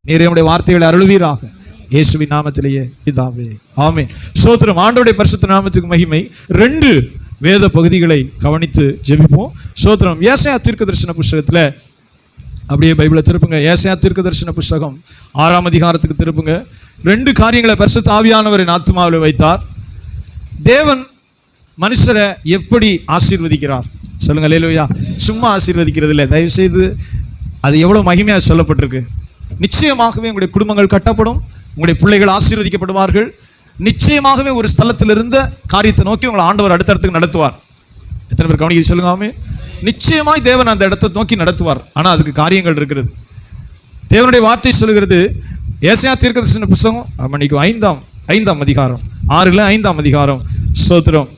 நீர் நம்முடைய வார்த்தைகளை அருள்வீராக. இயேசுவின் நாமத்திலேயே பிதாவே, ஆமென். ஸ்தோத்திரம். ஆண்டவருடைய பரிசுத்த நாமத்துக்கு மகிமை. 2 வேத பகுதிகளை கவனித்து ஜெபிப்போம். ஸ்தோத்திரம். ஏசாயா தீர்க்கதரிசன புஸ்தகத்துல அப்படியே பைபிளை திருப்புங்க. ஏசாயா தீர்க்கதரிசன புஸ்தகம் 6ஆம் அதிகாரத்துக்கு திருப்புங்க. 2 காரியங்களை பரிசுத்த ஆவியானவரின் ஆத்துமாவில் வைத்தார். தேவன் மனுஷரை எப்படி ஆசீர்வதிக்கிறார் சொல்லுங்க. அல்லேலூயா. சும்மா ஆசீர்வதிக்கிறது இல்லை, தயவு செய்து அது எவ்வளவு மகிமையா சொல்லப்பட்டிருக்கு. நிச்சயமாகவே உங்களுடைய குடும்பங்கள் கட்டப்படும், உங்களுடைய பிள்ளைகள் ஆசீர்வதிக்கப்படுவார்கள். நிச்சயமாகவே ஒரு ஸ்தலத்தில் இருந்த காரியத்தை நோக்கி உங்களை ஆண்டவர் அடுத்தடுத்துக்கு நடத்துவார். எத்தனை பேர் கவனிக்க சொல்லுங்க. நிச்சயமாய் தேவன் அந்த இடத்தை நோக்கி நடத்துவார். ஆனால் அதுக்கு காரியங்கள் இருக்கிறது. தேவனுடைய வார்த்தை சொல்லுகிறது. ஏசாயா தீர்க்கதரிசன புஸ்தகம் மன்னிக்கும் 5ஆம் அதிகாரம் 6ல் 5ஆம் அதிகாரம். ஸ்தோத்திரம்.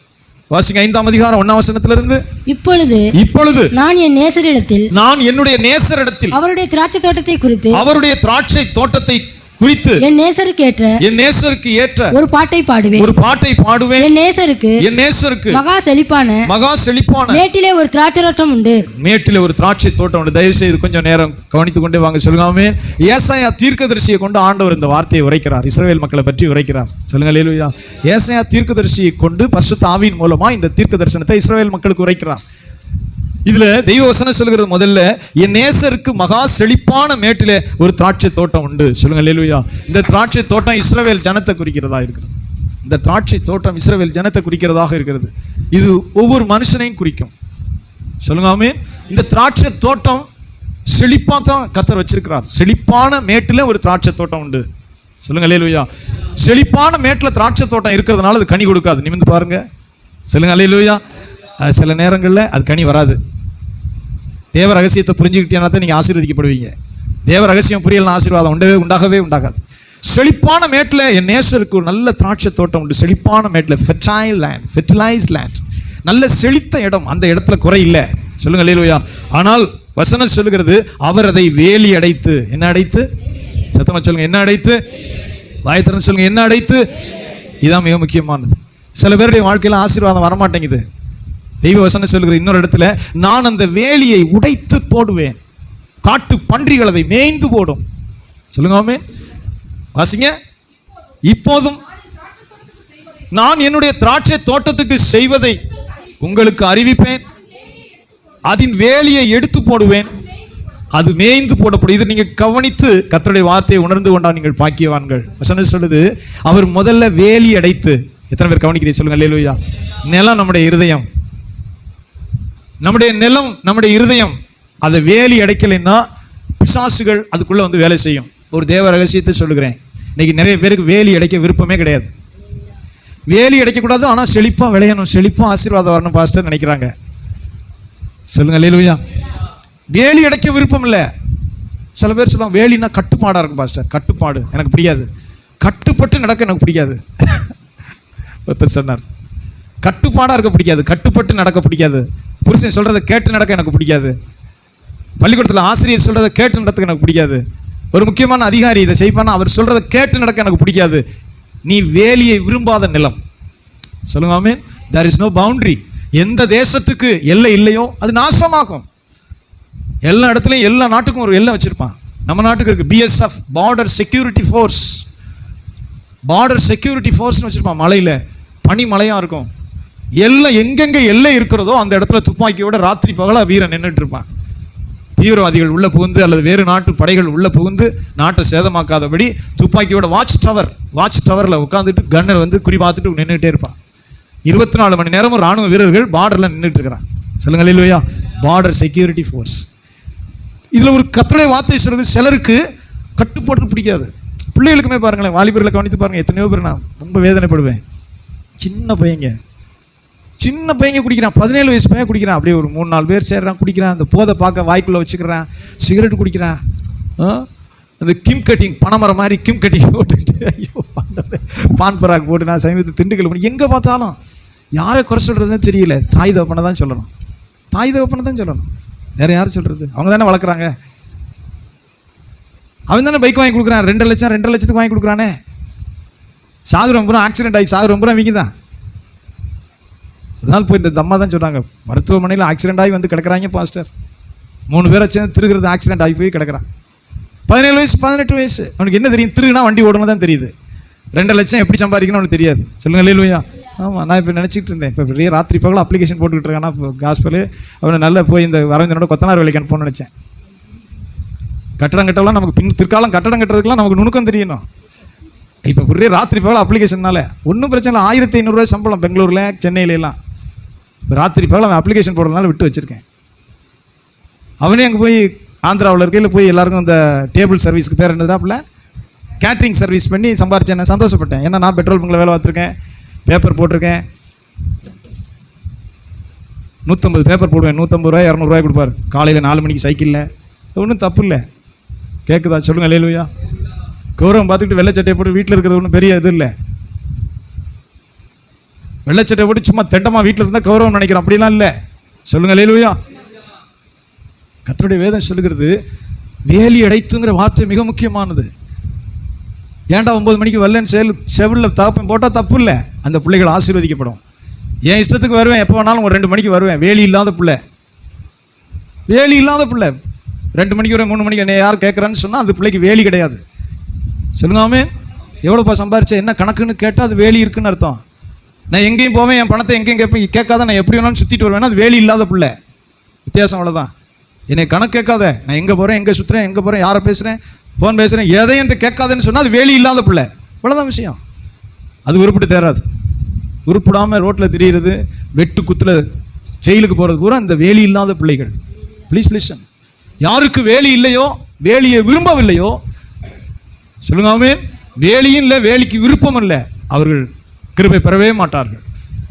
வாசிங்க. 5ஆம் அதிகாரம் 1ஆம் வசனத்திலிருந்து. இப்பொழுது நான் என்னுடைய நேசரிடத்தில் அவருடைய திராட்சை தோட்டத்தை குறித்து என் நேசருக்கு ஏற்ற ஒரு பாட்டை பாடுவேன். என் நேசருக்கு மகா செழிப்பான மேட்டிலே ஒரு திராட்சை தோட்டம் உண்டு. தயவு செய்து கொஞ்சம் நேரம் கவனித்துக் கொண்டே வாங்க. சொல்லுங்க. ஏசாயா தீர்க்கதரிசியை கொண்டு ஆண்டவர் இந்த வார்த்தையை உரைக்கிறார். இஸ்ரவேல் மக்களை பற்றி உரைக்கிறார். சொல்லுங்க. அல்லேலூயா. ஏசாயா தீர்க்கதரிசியை கொண்டு பரிசுத்த ஆவியின் மூலமா இந்த தீர்க்க தரிசனத்தை இஸ்ரவேல் மக்களுக்கு உரைக்கிறார். இதுல தெய்வ வசனம் சொல்கிறது. முதல்ல என் நேசருக்கு மகா செழிப்பான மேட்டிலே ஒரு திராட்சை தோட்டம் உண்டு. சொல்லுங்க. அல்லேலூயா. இந்த திராட்சை தோட்டம் இஸ்ரவேல் ஜனத்தை குறிக்கிறதா இருக்கிறது. இந்த திராட்சை தோட்டம் இஸ்ரவேல் ஜனத்தை குறிக்கிறதாக இருக்கிறது. இது ஒவ்வொரு மனுஷனையும் குறிக்கும். சொல்லுங்க. ஆமென். இந்த திராட்சை தோட்டம் செழிப்பா தான் கர்த்தர் வச்சிருக்கிறார். செழிப்பான மேட்டில ஒரு திராட்சை தோட்டம் உண்டு. சொல்லுங்க. அல்லேலூயா. செழிப்பான மேட்டில திராட்சை தோட்டம் இருக்கிறதுனால அது கனி கொடுக்காது. நிமிர்ந்து பாருங்க. சொல்லுங்க. அல்லேலூயா. சில நேரங்களில் அது கனி வராது. தேவ ரகசியத்தை புரிஞ்சுக்கிட்டீங்கன்னா தான் நீங்கள் ஆசீர்வதிக்கப்படுவீங்க. தேவ ரகசியம் புரியலன்னா ஆசீர்வாதம் உண்டாகவே உண்டாகாது. செழிப்பான மேட்டில் என் நேசருக்கு ஒரு நல்ல திராட்சை தோட்டம் உண்டு. செழிப்பான மேட்டில் ஃபெர்டிலைஸ் லேண்ட், நல்ல செழித்த இடம். அந்த இடத்துல குறை இல்லை. சொல்லுங்க. அல்லேலூயா. ஆனால் வசனம் சொல்லுகிறது, அவர் அதை வேலி அடைத்து. என்ன அடைத்து? சத்தமா சொல்லுங்க. என்ன அடைத்து? வாயத்திறந்து சொல்லுங்க. என்ன அடைத்து? இதான் மிக முக்கியமானது. சில பேருடைய வாழ்க்கையில ஆசீர்வாதம் வரமாட்டேங்குது. தெய்வ வசனம் சொல்லுகிற இன்னொரு இடத்துல, நான் அந்த வேலியை உடைத்து போடுவேன், காட்டு பன்றிகள் அதை மேய்ந்து போடும். சொல்லுங்க. ஆமென். வாசிங்க. இப்போதும் நான் என்னுடைய திராட்சை தோட்டத்துக்கு செய்வதை உங்களுக்கு அறிவிப்பேன், அதன் வேலியை எடுத்து போடுவேன், அது மேய்ந்து போடப்படும். இது நீங்க கவனித்து கர்த்தருடைய வார்த்தையை உணர்ந்து கொண்டா நீங்கள் பாக்கியவான்கள். வசனம் சொல்லுது, அவர் முதல்ல வேலி அடைத்து. எத்தனை பேர் கவனிக்கிறீங்க? சொல்லுங்க. அல்லேலூயா. நிலம் நம்முடைய இருதயம், நம்முடைய நிலம் நம்முடைய இருதயம். அதை வேலி அடைக்கலைன்னா பிசாசுகள் அதுக்குள்ள வந்து வேலை செய்யும். ஒரு தேவ ரகசியத்தை சொல்லுகிறேன். இன்னைக்கு நிறைய பேருக்கு வேலி அடைக்க விருப்பமே கிடையாது. வேலி அடைக்கக்கூடாது, ஆனால் செழிப்பா விளையணும், செழிப்பா ஆசீர்வாதம் வரணும் பாஸ்டர் நினைக்கிறாங்க. சொல்லுங்க. அல்லேலூயா. வேலி அடைக்க விருப்பம் இல்லை. சில பேர் சொல்லுவாங்க, வேலின்னா கட்டுப்பாடாக இருக்கும் பாஸ்டர். கட்டுப்பாடு எனக்கு பிடிக்காது, கட்டுப்பட்டு நடக்க எனக்கு பிடிக்காது. ஒருத்தர் சொன்னார், கட்டுப்பாடாக இருக்க பிடிக்காது, கட்டுப்பட்டு நடக்க பிடிக்காது. புருஷன் சொல்றதை கேட்டு நடக்க எனக்கு பிடிக்காது. பள்ளிக்கூடத்தில் ஆசிரியர் சொல்றதை கேட்டு நடக்க எனக்கு பிடிக்காது. ஒரு முக்கியமான அதிகாரி இதை செய்வானா, அவர் சொல்றதை கேட்டு நடக்க எனக்கு பிடிக்காது. நீ வேலியை விரும்பாத நிலம். சொல்லுங்க. ஆமென். there is no boundary. எந்த தேசத்துக்கு எல்லை இல்லையோ அது நாசமாகும். எல்லா இடத்துலையும் எல்லா நாட்டுக்கும் ஒரு எல்லை வச்சிருப்பான். நம்ம நாட்டுக்கு இருக்கு BSF, border security force. Border security ஃபோர்ஸ்னு வச்சிருப்பான். மலையில பனி மலையா இருக்கும். எல்லாம் எங்கெங்க எல்லை இருக்கிறதோ அந்த இடத்துல துப்பாக்கியோட ராத்திரி பகலா வீரன் நின்றுட்டு இருப்பான். தீவிரவாதிகள் உள்ள புகுந்து அல்லது வேறு நாட்டு படைகள் உள்ள புகுந்து நாட்டை சேதமாக்காதபடி துப்பாக்கியோட வாட்ச் டவர்ல உட்காந்துட்டு கன்னர் வந்து குறி பார்த்துட்டு நின்றுட்டே இருப்பான். 24 மணி நேரமும் ராணுவ வீரர்கள் பார்டர்ல நின்றுட்டு இருக்கிறான். சொல்லுங்க. இல்லையா? Border security force. இதுல ஒரு கர்த்தருடைய வார்த்தை சொல்றது, சிலருக்கு கட்டுப்பாடு பிடிக்காது. பிள்ளைகளுக்குமே பாருங்களேன், வாலிபர்களை கவனித்து பாருங்க. எத்தனையோ பேர் நான் ரொம்ப வேதனைப்படுவேன். சின்ன பையங்க குடிக்கிறான், 17 வயசு பையன் குடிக்கிறான். அப்படியே ஒரு 3-4 பேர் சேர்றான், குடிக்கிறான். அந்த போதை பார்க்க வாய்க்குள்ள வச்சுக்கிறான், சிகரெட் குடிக்கிறான். அந்த கிம் கட்டிங், பனைமரம் மாதிரி கிம் கட்டிங் போட்டுக்கிட்டு, ஐயோ பான் பராக் போட்டு. நான் சமீபத்தில் திண்டுக்கல் போய் எங்கே பார்த்தாலும் யாரை குறை சொல்றதுன்னு தெரியல. தாய் தகப்பனை தான் சொல்லணும். வேற யாரும் சொல்றது? அவங்க தானே வளர்க்குறாங்க. அவன் தானே பைக் வாங்கி கொடுக்குறான். 2 லட்சத்துக்கு வாங்கி கொடுக்குறானே. சாகுரம் பூரா ஆக்சிடென்ட் ஆகி சாகுரம் பூரா வீங்க தான். அதனால போய் இந்த அம்மா தான் சொன்னாங்க, மருத்துவமனையில் ஆக்சிடென்ட் ஆகி வந்து கிடக்குறாங்க பாஸ்டர். 3 பேரை சேர்ந்து திருகிறது ஆக்சிடென்ட் ஆகி போய் கிடக்குறான். 17 வயசு 18 வயசு அவனுக்கு என்ன தெரியும்? திருனா வண்டி ஓடணும் தான் தெரியுது. 2 லட்சம் எப்படி சம்பாதிக்கணும் அவனுக்கு தெரியாது. சொல்லுங்க அல்லேலூயா. ஆமாம், நான் இப்போ நினச்சிட்டு இருந்தேன், இப்போ பெரிய ராத்திரி பகலும் அப்ளிகேஷன் போட்டுக்கிட்டு இருக்கானா இப்போ காஸ்பல். அவனை நல்லா போய் இந்த அரவிந்தனோட கொத்தனார் வேலைக்கு அனுப்பணும்னு நினச்சேன். கட்டடம் கட்டலாம் நமக்கு பிற்காலம் கட்டடம் கட்டுறதுக்குலாம் நமக்கு நுணுக்கம் தெரியணும். இப்போ பெரிய ராத்திரி பகல் அப்ளிகேஷன்னால ஒன்றும் பிரச்சனை இல்லை. 1500 ரூபாய் சம்பளம் பெங்களூரில் சென்னையிலலாம். இப்போ ராத்திரி பகல் அவன் அப்ளிகேஷன் போடுறதுனால விட்டு வச்சுருக்கேன். அவனே அங்கே போய் ஆந்திராவில் இருக்கையில் போய் எல்லாருக்கும் இந்த டேபிள் சர்வீஸ்க்கு பேர் என்னதாப்புல கேட்ரிங் சர்வீஸ் பண்ணி சம்பாரிச்சேன். நான் சந்தோஷப்பட்டேன். ஏன்னா நான் பெட்ரோல் பங்கில் வேலை பார்த்துருக்கேன், பேப்பர் போட்டிருக்கேன். 150 பேப்பர் போடுவேன். 150 ரூபாய் 200 ரூபாய் கொடுப்பாரு காலையில் 4 மணிக்கு சைக்கிளில். ஒன்றும் தப்பு இல்லை. கேட்குதா? சொல்லுங்கள் அல்லேலூயா. கௌரவம் பார்த்துக்கிட்டு வெள்ளைச்சட்டையை போட்டு வீட்டில் இருக்கிறது ஒன்றும் பெரிய இது இல்லை. வெள்ளைச்சட்டை போட்டு சும்மா தெண்டமாக வீட்டில் இருந்தால் கௌரவம் நினைக்கிறோம். அப்படிலாம் இல்லை. சொல்லுங்கள் அல்லேலூயா. கர்த்தருடைய வேதம் சொல்லுகிறது வேலி அடைத்துங்கிற வார்த்தை மிக முக்கியமானது. ஏன்டா 9 மணிக்கு வரலன்னு செவிலில் தகப்பன் போட்டால் தப்பு இல்லை. அந்த பிள்ளைகள் ஆசீர்வதிக்கப்படும். என் இஷ்டத்துக்கு வருவேன், எப்போ வேணாலும் ஒரு 2 மணிக்கு வருவேன். வேலி இல்லாத பிள்ளை, வேலி இல்லாத பிள்ளை 2 மணிக்கு வருவேன் 3 மணிக்கு என்ன யார் கேட்குறான்னு சொன்னால் அந்த பிள்ளைக்கு வேலி கிடையாது. சொல்லுங்காமே, எவ்வளோப்பா சம்பாரிச்ச என்ன கணக்குன்னு கேட்டால் அது வேலி இருக்குன்னு அர்த்தம். நான் எங்கேயும் போவேன், என் பணத்தை எங்கேயும் கேட்காத, நான் எப்படி வேணாலும் சுற்றிட்டு வருவேன்னா அது வேலி இல்லாத பிள்ளை. வித்தியாசம் அவ்வளோதான். என்னை கணக்கு கேட்காத, நான் எங்கே போகிறேன், எங்கே சுற்றுறேன், எங்கே போகிறேன், யாரை பேசுகிறேன், ஃபோன் பேசுகிறேன், எதை என்று கேட்காதுன்னு சொன்னால் அது வேலி இல்லாத பிள்ளை. இவ்வளோதான் விஷயம். அது உருப்பிட்டு தேராது. உருப்பிடாமல் ரோட்டில் திரியிறது, வெட்டு குத்தில் ஜெயிலுக்கு போகிறது பூரா இந்த வேலி இல்லாத பிள்ளைகள். Please listen. யாருக்கு வேலி இல்லையோ, வேலியை விரும்பவில்லையோ, சொல்லுங்க ஆமென், வேலியும் இல்லை வேலிக்கு விருப்பம் இல்லை, அவர்கள் கிருபை பெறவே மாட்டார்கள்.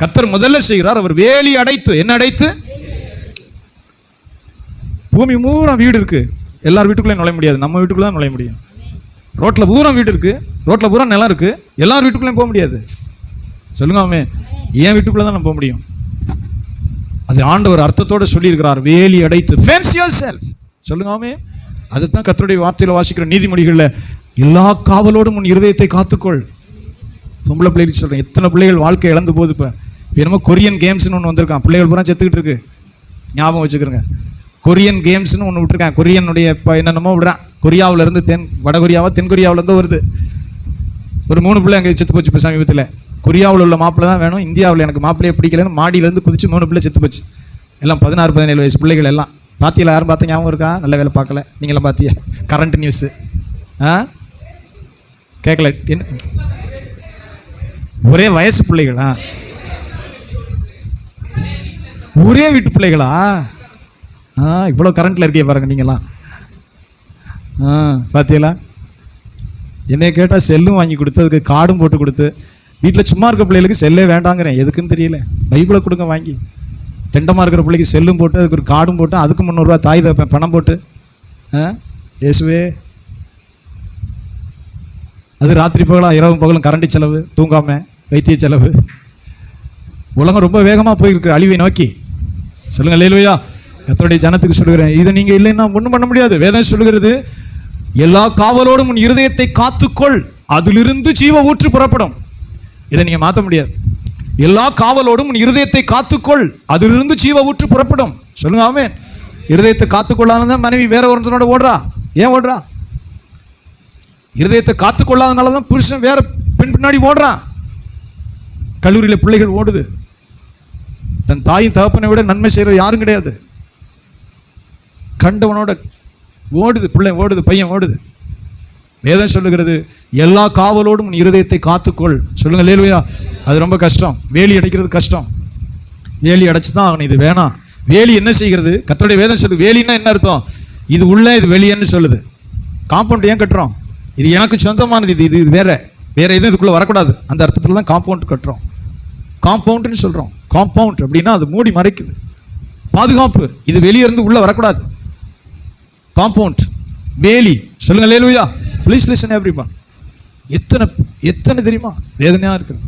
கர்த்தர் முதல்ல செய்கிறார், அவர் வேலி அடைத்து. என்ன அடைத்து? பூமி பூரா வீடு இருக்கு, எல்லார் வீட்டுக்குள்ளே நுழைய முடியாது, நம்ம வீட்டுக்குள்ள தான் நுழைய முடியும். ரோட்டில் பூரா வீடு இருக்கு, ரோட்டில் பூரா நிலம் இருக்கு, எல்லார் வீட்டுக்குள்ளேயும் போக முடியாது. சொல்லுங்க ஆமென். என் வீட்டுக்குள்ளே தான் நம்ம போக முடியும். அது ஆண்டவர் அர்த்தத்தோடு சொல்லியிருக்கிறார், வேலி அடைத்து. Fence yourself. சொல்லுங்க ஆமென். அதுதான் கர்த்தருடைய வார்த்தையில் வாசிக்கிற நீதிமொழிகளில், எல்லா காவலோடும் உன் இருதயத்தை காத்துக்கொள். பொம்பளை பிள்ளைகளுக்கு சொல்கிறேன், எத்தனை பிள்ளைகள் வாழ்க்கை இழந்து போகுது. இப்போ என்னமோ கொரியன் கேம்ஸ்னு ஒன்று வந்திருக்கான், பிள்ளைகள் பூரா செத்துக்கிட்டு இருக்கு. ஞாபகம் வச்சுக்கிறேங்க, கொரியன் கேம்ஸ்னு ஒன்று விட்டுருக்கான். கொரியனுடைய இப்போ என்னென்னமோ விடுறான். கொரியாவிலேருந்து வடகொரியாவா தென்கொரியாவிலேருந்து வருது. ஒரு 3 பிள்ளை அங்கே செத்து போச்சு இப்போ சமீபத்தில். கொரியாவில் உள்ள மாப்பிள்ளை தான் வேணும், இந்தியாவில் எனக்கு மாப்பிள்ளையை பிடிக்கலன்னு மாடியிலேருந்து குதிச்சு 3 பிள்ளை செத்து போச்சு. எல்லாம் 16-17 வயசு பிள்ளைகள் எல்லாம். பாத்தியில் யாரும் பார்த்த ஞாபகம் இருக்கா? நல்ல வேலை பார்க்கல, நீங்களாம் பார்த்தியா? கரண்ட் நியூஸு கேட்கல. என்ன ஒரே வயசு பிள்ளைகளா? ஒரே வீட்டு பிள்ளைகளா? இவ்வளோ கரண்ட்டில் இருக்கே பாருங்க நீங்களாம். பார்த்தீங்களா? என்னைய கேட்டால் செல்லும் வாங்கி கொடுத்து, அதுக்கு கார்டும் போட்டு கொடுத்து, வீட்டில் சும்மா இருக்க பிள்ளைகளுக்கு செல்லே வேண்டாங்கிறேன். எதுக்குன்னு தெரியல. பைபிளை கொடுங்க வாங்கி. தெண்டமாக இருக்கிற பிள்ளைக்கு செல்லும் போட்டு, அதுக்கு ஒரு கார்டும் போட்டு, அதுக்கு 300 ரூபா தாய் தப்பேன் பணம் போட்டு. இயேசுவே, அது ராத்திரி பகலாக இரவும் பகலும் கரண்டி செலவு, தூங்காமல் வைத்திய செலவு. உலகம் ரொம்ப வேகமாக போயிருக்கு அழிவை நோக்கி. சொல்லுங்கள் அல்லேலூயா. கர்த்தருடைய ஜனத்துக்கு சொல்லுகிறேன், இதை நீங்கள் இல்லைன்னா ஒன்றும் பண்ண முடியாது. வேதம் சொல்லுகிறது, எல்லா காவலோடும் உன் இருதயத்தை காத்துக்கொள், அதிலிருந்து ஜீவ ஊற்று புறப்படும். இதை நீங்கள் மாற்ற முடியாது. எல்லா காவலோடும் உன் இருதயத்தை காத்துக்கொள், அதிலிருந்து ஜீவ ஊற்று புறப்படும். சொல்லுங்க ஆமென். இருதயத்தை காத்துக்கொள்ளாதான் மனைவி வேற ஒருத்தனோட ஓடுறா. ஏன் ஓடுறா? இருதயத்தை காத்துக்கொள்ளாதனால தான் புருஷன் வேற பெண் பின்னாடி ஓடுறான். கல்லூரியில் பிள்ளைகள் ஓடுது. தன் தாயும் தகப்பனை விட நன்மை செய்கிற யாரும் கிடையாது. கண்டவனோட ஓடுது பிள்ளை, ஓடுது பையன், ஓடுது. வேதம் சொல்லுகிறது, எல்லா காவலோடும் உன் இருதயத்தை காத்துக்கொள். சொல்லுங்க அல்லேலூயா. அது ரொம்ப கஷ்டம். வேலி அடைக்கிறது கஷ்டம். வேலி அடைச்சு தான் ஆகணும். இது வேணாம். வேலி என்ன செய்கிறது? கர்த்தருடைய வேதம் சொல்லுது, வேலின்னா என்ன அர்த்தம்? இது உள்ள, இது வெளியன்னு சொல்லுது. காம்பவுண்ட் ஏன் கட்டுறோம்? இது எனக்கு சொந்தமானது, இது வேற எதுவும் இதுக்குள்ளே வரக்கூடாது. அந்த அர்த்தத்தில் தான் காம்பவுண்ட் கட்டுறோம். காம்பவுண்டுன்னு சொல்கிறோம். காம்பவுண்ட் அப்படின்னா அது மூடி மறைக்குது, பாதுகாப்பு. இது வெளியே இருந்து உள்ளே வரக்கூடாது. காம்பவுண்ட், வேலி. சொல்லுங்க அல்லேலூயா. Please listen everyone. எத்தனை தெரியுமா வேதனையாக இருக்குது.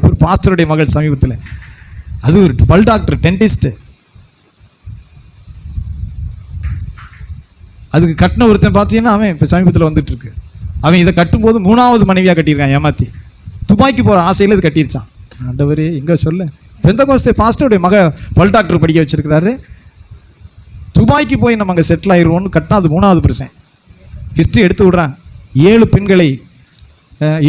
ஒரு பாஸ்டருடைய மகள் சமீபத்தில், அது ஒரு பல் டாக்டர், டென்டிஸ்ட். அதுக்கு கட்டின ஒருத்தன் பார்த்தீங்கன்னா அவன் இப்போ சமீபத்தில் வந்துட்டு இருக்கு. அவன் இதை கட்டும்போது 3வது மனைவியாக கட்டியிருக்கான். ஏமாத்தி துபாய்க்கு போகிற ஆசையில் இது கட்டிருச்சான். ஆண்டவரே, எங்கே சொல்ல, பெந்தகோஸ்தே பாஸ்டருடைய மக பல் டாக்டர் படிக்க வச்சிருக்கிறாரு. துபாய்க்கு போய் நம்ம அங்கே செட்டில் ஆயிடுவோம்னு கட்டினா அது 3வது புருஷன். ஹிஸ்ட்ரி எடுத்து விடுறேன்.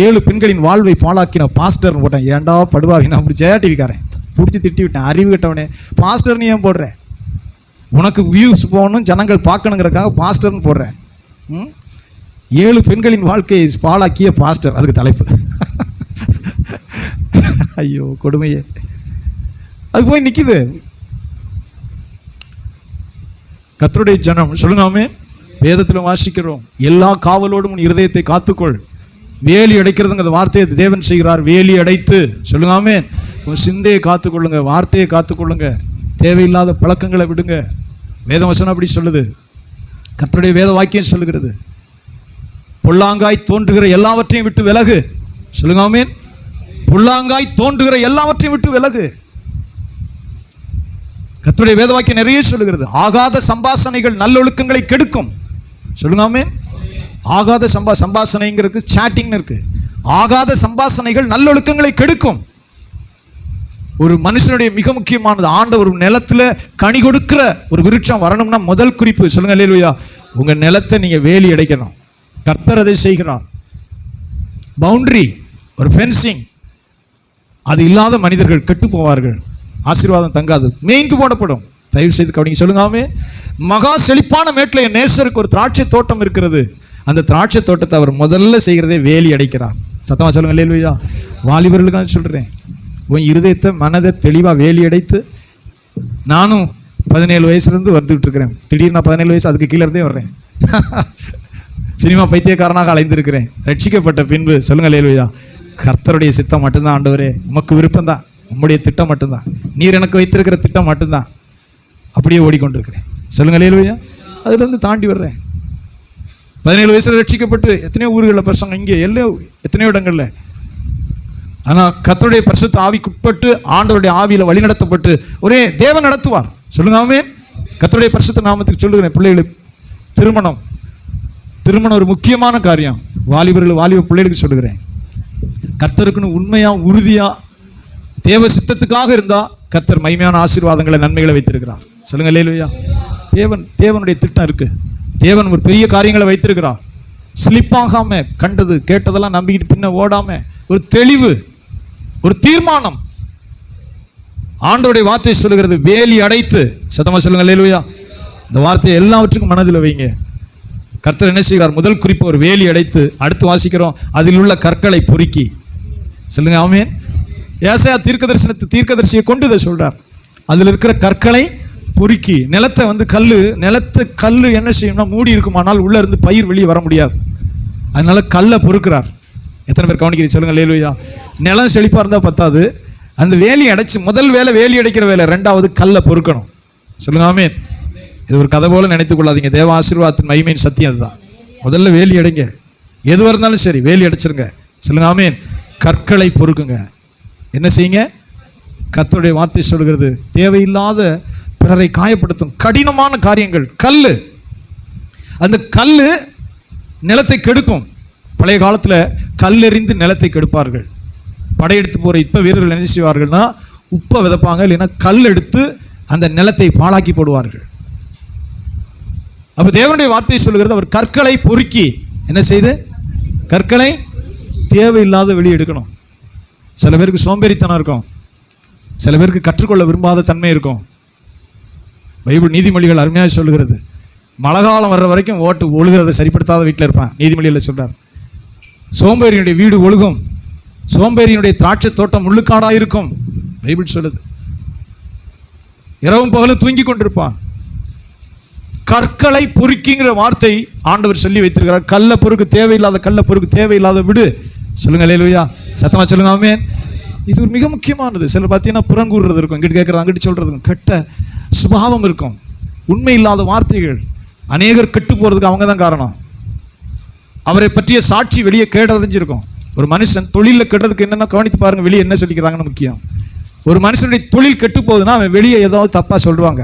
7 பெண்களின் வாழ்வை பாழாக்கின பாஸ்டர்னு போட்டேன். ஏன்டா படுவாவி, நான் அப்படி ஜெயா டிவிக்காரன் பிடிச்சி திட்டி விட்டேன். அறிவு கட்டவனே, பாஸ்டர் நீ ஏன் போடுற? உனக்கு வியூஸ் போகணும், ஜனங்கள் பார்க்கணுங்கிறதுக்காக பாஸ்டர்னு போடுறேன். 7 பெண்களின் வாழ்க்கையை பாழாக்கிய பாஸ்டர், அதுக்கு தலைப்பு. ஐயோ கொடுமையே, அது போய் நிக்குது. கர்த்தருடைய ஜனம் சொல்லுங்க ஆமென். வேதத்தில் வாசிக்கிறோம், எல்லா காவலோடும் உன் இருதயத்தை காத்துக்கொள். வேலி அடைக்கிறதுங்கிற வார்த்தையை தேவன் செய்கிறார். வேலி அடைத்து சொல்லுங்க ஆமென். உன் சிந்தையை காத்துக்கொள்ளுங்க, வார்த்தையை காத்துக்கொள்ளுங்க, தேவையில்லாத பழக்கங்களை விடுங்க. வேதவசனம் அப்படி சொல்லுது, கர்த்தருடைய வேத வாக்கியம் சொல்லுகிறது. பொல்லாங்காய் தோன்றுகிற எல்லாவற்றையும் விட்டு விலகு. சொல்லுங்க ஆமென். பொல்லாங்காய் தோன்றுகிற எல்லாவற்றையும் விட்டு விலகு. கர்த்தருடைய வேத வாக்கியம் நிறைய சொல்லுகிறது. ஆகாத சம்பாஷணைகள் நல்லொழுக்கங்களை கெடுக்கும். சொல்லுங்க ஆமென். ஆகாத சம்பாஷணைங்கிறது சாட்டிங் இருக்கு. ஆகாத சம்பாஷணைகள் நல்லொழுக்கங்களை கெடுக்கும். ஒரு மனுஷனுடைய மிக முக்கியமானது, ஆண்டவர் ஒரு நிலத்துல கனி கொடுக்கிற ஒரு விருட்சம் வரணும்னா முதல் குறிப்பு சொல்லுங்க அல்லேலூயா, உங்க நிலத்தை நீங்க வேலி அடைக்கணும். கர்த்தர் அதை செய்கிறார். பவுண்டரி, ஒரு ஃபென்சிங், அது இல்லாத மனிதர்கள் கெட்டு போவார்கள், ஆசீர்வாதம் தங்காது, மேய்ந்து போடப்படும். தயவு செய்து கவனிங்க. சொல்லுங்க ஆமென். மகா செழிப்பான மேட்டில் என் நேசருக்கு ஒரு திராட்சை தோட்டம் இருக்கிறது. அந்த திராட்சை தோட்டத்தை அவர் முதல்ல செய்கிறதே வேலி அடைக்கிறார். சத்தமா சொல்லுங்க அல்லேலூயா. வாலிபர்களுக்காக சொல்றேன், உன் இருதயத்தை மனதை தெளிவாக வேலி அடைத்து. நானும் 17 வயசுலேருந்து வந்துட்டு இருக்கிறேன். திடீர்னு நான் 17 வயசு அதுக்கு கீழே இருந்தே வர்றேன். சினிமா பைத்தியக்காரனாக அலைந்திருக்கிறேன். ரட்சிக்கப்பட்ட பின்பு சொல்லுங்க அல்லேலூயா, கர்த்தருடைய சித்தம் மட்டும்தான் ஆண்டவரே, உமக்கு விருப்பம் தான், உம்முடைய திட்டம் மட்டும்தான், நீர் எனக்கு வைத்திருக்கிற திட்டம் மட்டும்தான், அப்படியே ஓடிக்கொண்டிருக்கிறேன். சொல்லுங்க அல்லேலூயா. அதுலேருந்து தாண்டி வர்றேன். 17 வயசுல ரட்சிக்கப்பட்டு எத்தனையோ ஊர்களில் பிரசங்கம், இங்கே எல்லாம் எத்தனையோ இடங்கள்ல. ஆனால் கர்த்தருடைய பரிசுத்த ஆவிக்குட்பட்டு ஆண்டவருடைய ஆவியில வழி நடத்தப்பட்டு ஒரே தேவன் நடத்துவார். சொல்லுங்க ஆமென். கர்த்தருடைய பரிசுத்த நாமத்துக்கு சொல்லுகிறேன், பிள்ளைகளுக்கு திருமணம் ஒரு முக்கியமான காரியம். வாலிப பிள்ளைகளுக்கு சொல்லுகிறேன், கர்த்தருக்குன்னு உண்மையா உறுதியா தேவ சித்தத்துக்காக இருந்தா கர்த்தர் மகிமையான ஆசீர்வாதங்களை நன்மைகளை வைத்திருக்கிறார். சொல்லுங்க அல்லேலூயா. தேவனுடைய திட்டம் இருக்கு. தேவன் ஒரு பெரிய காரியங்களை வைத்திருக்கிறார். ஸ்லிப் ஆகாம, கண்டது கேட்டதெல்லாம் நம்பிக்கிட்டு பின்ன ஓடாம, ஒரு தெளிவு, ஒரு தீர்மானம். ஆண்டவருடைய வார்த்தை சொல்லுகிறது, வேலி அடைத்து. சத்தமா சொல்லுங்க அல்லேலூயா. இந்த வார்த்தையை எல்லாவற்றுக்கும் மனதில் வைங்க. கர்த்தர் என்ன செய்கிறார்? முதல் குறிப்பு ஒரு வேலி அடைத்து. அடுத்து வாசிக்கிறோம், அதில் உள்ள கற்களை பொறுக்கி. சொல்லுங்க ஆமென். ஏசாயா தீர்க்கதரிசியை கொண்டு இதை சொல்றார். அதில் இருக்கிற கற்களை பொறுக்கி. நிலத்தை கல்லு என்ன செய்யும்னா மூடி இருக்குமானால் உள்ள இருந்து பயிர் வெளியே வர முடியாது. அதனால கல்லை பொறுக்கிறார். எத்தனை பேர் கவனிக்கிறீங்க? சொல்லுங்க அல்லேலூயா. நிலம் செழிப்பா இருந்தா பத்தாது, அந்த வேலி அடைச்சு முதல் வேலை வேலி அடைக்கிற வேலை, ரெண்டாவது கல்லை பொறுக்கணும். சொல்லுங்க ஆமென். இது ஒரு கதை போல நினைத்துக் கொள்ளாதீங்க. தேவ ஆசீர்வாதத்தின் மகிமையின் சத்தியம் அதுதான். முதல்ல வேலி அடைங்க. எதுவாக இருந்தாலும் சரி வேலி அடைச்சிருங்க. சொல்லுங்க ஆமென். கற்களை பொறுக்குங்க. என்ன செய்யுங்க? கர்த்தருடைய வார்த்தை சொல்கிறது, தேவையில்லாத பிறரை காயப்படுத்தும் கடினமான காரியங்கள், கல்லு, அந்த கல்லு நிலத்தை கெடுக்கும். பழைய காலத்துல கல்லெறிந்து நிலத்தை கெடுப்பார்கள். படையெடுத்து போற இப்ப வீரர்கள் என்ன செய்வார்கள்னா உப்பை விதைப்பாங்க, இல்லைன்னா கல் எடுத்து அந்த நிலத்தை பாழாக்கி போடுவார்கள். அப்ப தேவனுடைய வார்த்தை சொல்லுகிறது, அவர் கற்களை பொறுக்கி என்ன செய்து கற்களை தேவையில்லாத வெளியே எடுக்கணும். சில பேருக்கு சோம்பேறித்தனம் இருக்கும், சில பேருக்கு கற்றுக்கொள்ள விரும்பாத தன்மை இருக்கும். பைபிள் நீதிமொழிகள் அருமையாக சொல்லுகிறது, மழை காலம் வர்ற வரைக்கும் ஓட்டு ஒழுகிறத சரிப்படுத்தாத வீட்டில் இருப்பான். நீதிமொழியில் சொல்றார், சோம்பேறியினுடைய வீடு ஒழுகும், சோம்பேறியினுடைய திராட்சை தோட்டம் முள்ளுக்காடாக இருக்கும். பைபிள் சொல்லுது. இரவும் பகலும் தூங்கி கொண்டிருப்பான். கற்களை பொறுக்கிங்கிற வார்த்தை ஆண்டவர் சொல்லி வைத்திருக்கிறார். கல்லை பொறுக்கு, தேவையில்லாத கல்லை பொறுக்கு, தேவையில்லாத விடு. சொல்லுங்க அல்லேலூயா. சத்தமா சொல்லுங்க ஆமென். இது ஒரு மிக முக்கியமானது. சிலர் பார்த்தீங்கன்னா புறங்கூறுறது இருக்கும், இங்கிட்டு கேட்கறது அங்கிட்டு சொல்றது, கெட்ட சுபாவம் இருக்கும், உண்மை இல்லாத வார்த்தைகள். அநேகர் கெட்டு போறதுக்கு அவங்க தான் காரணம். அவரை பற்றிய சாட்சி வெளியே கேட்டறிஞ்சிருக்கும். ஒரு மனுஷன் தொழிலில் கெட்டதுக்கு என்னென்ன கவனித்து பாருங்க, வெளியே என்ன சொல்லிக்கிறாங்கன்னு முக்கியம். ஒரு மனுஷனுடைய தொழில் கெட்டு போகுதுன்னா அவன் வெளியே ஏதாவது தப்பாக சொல்லுவாங்க.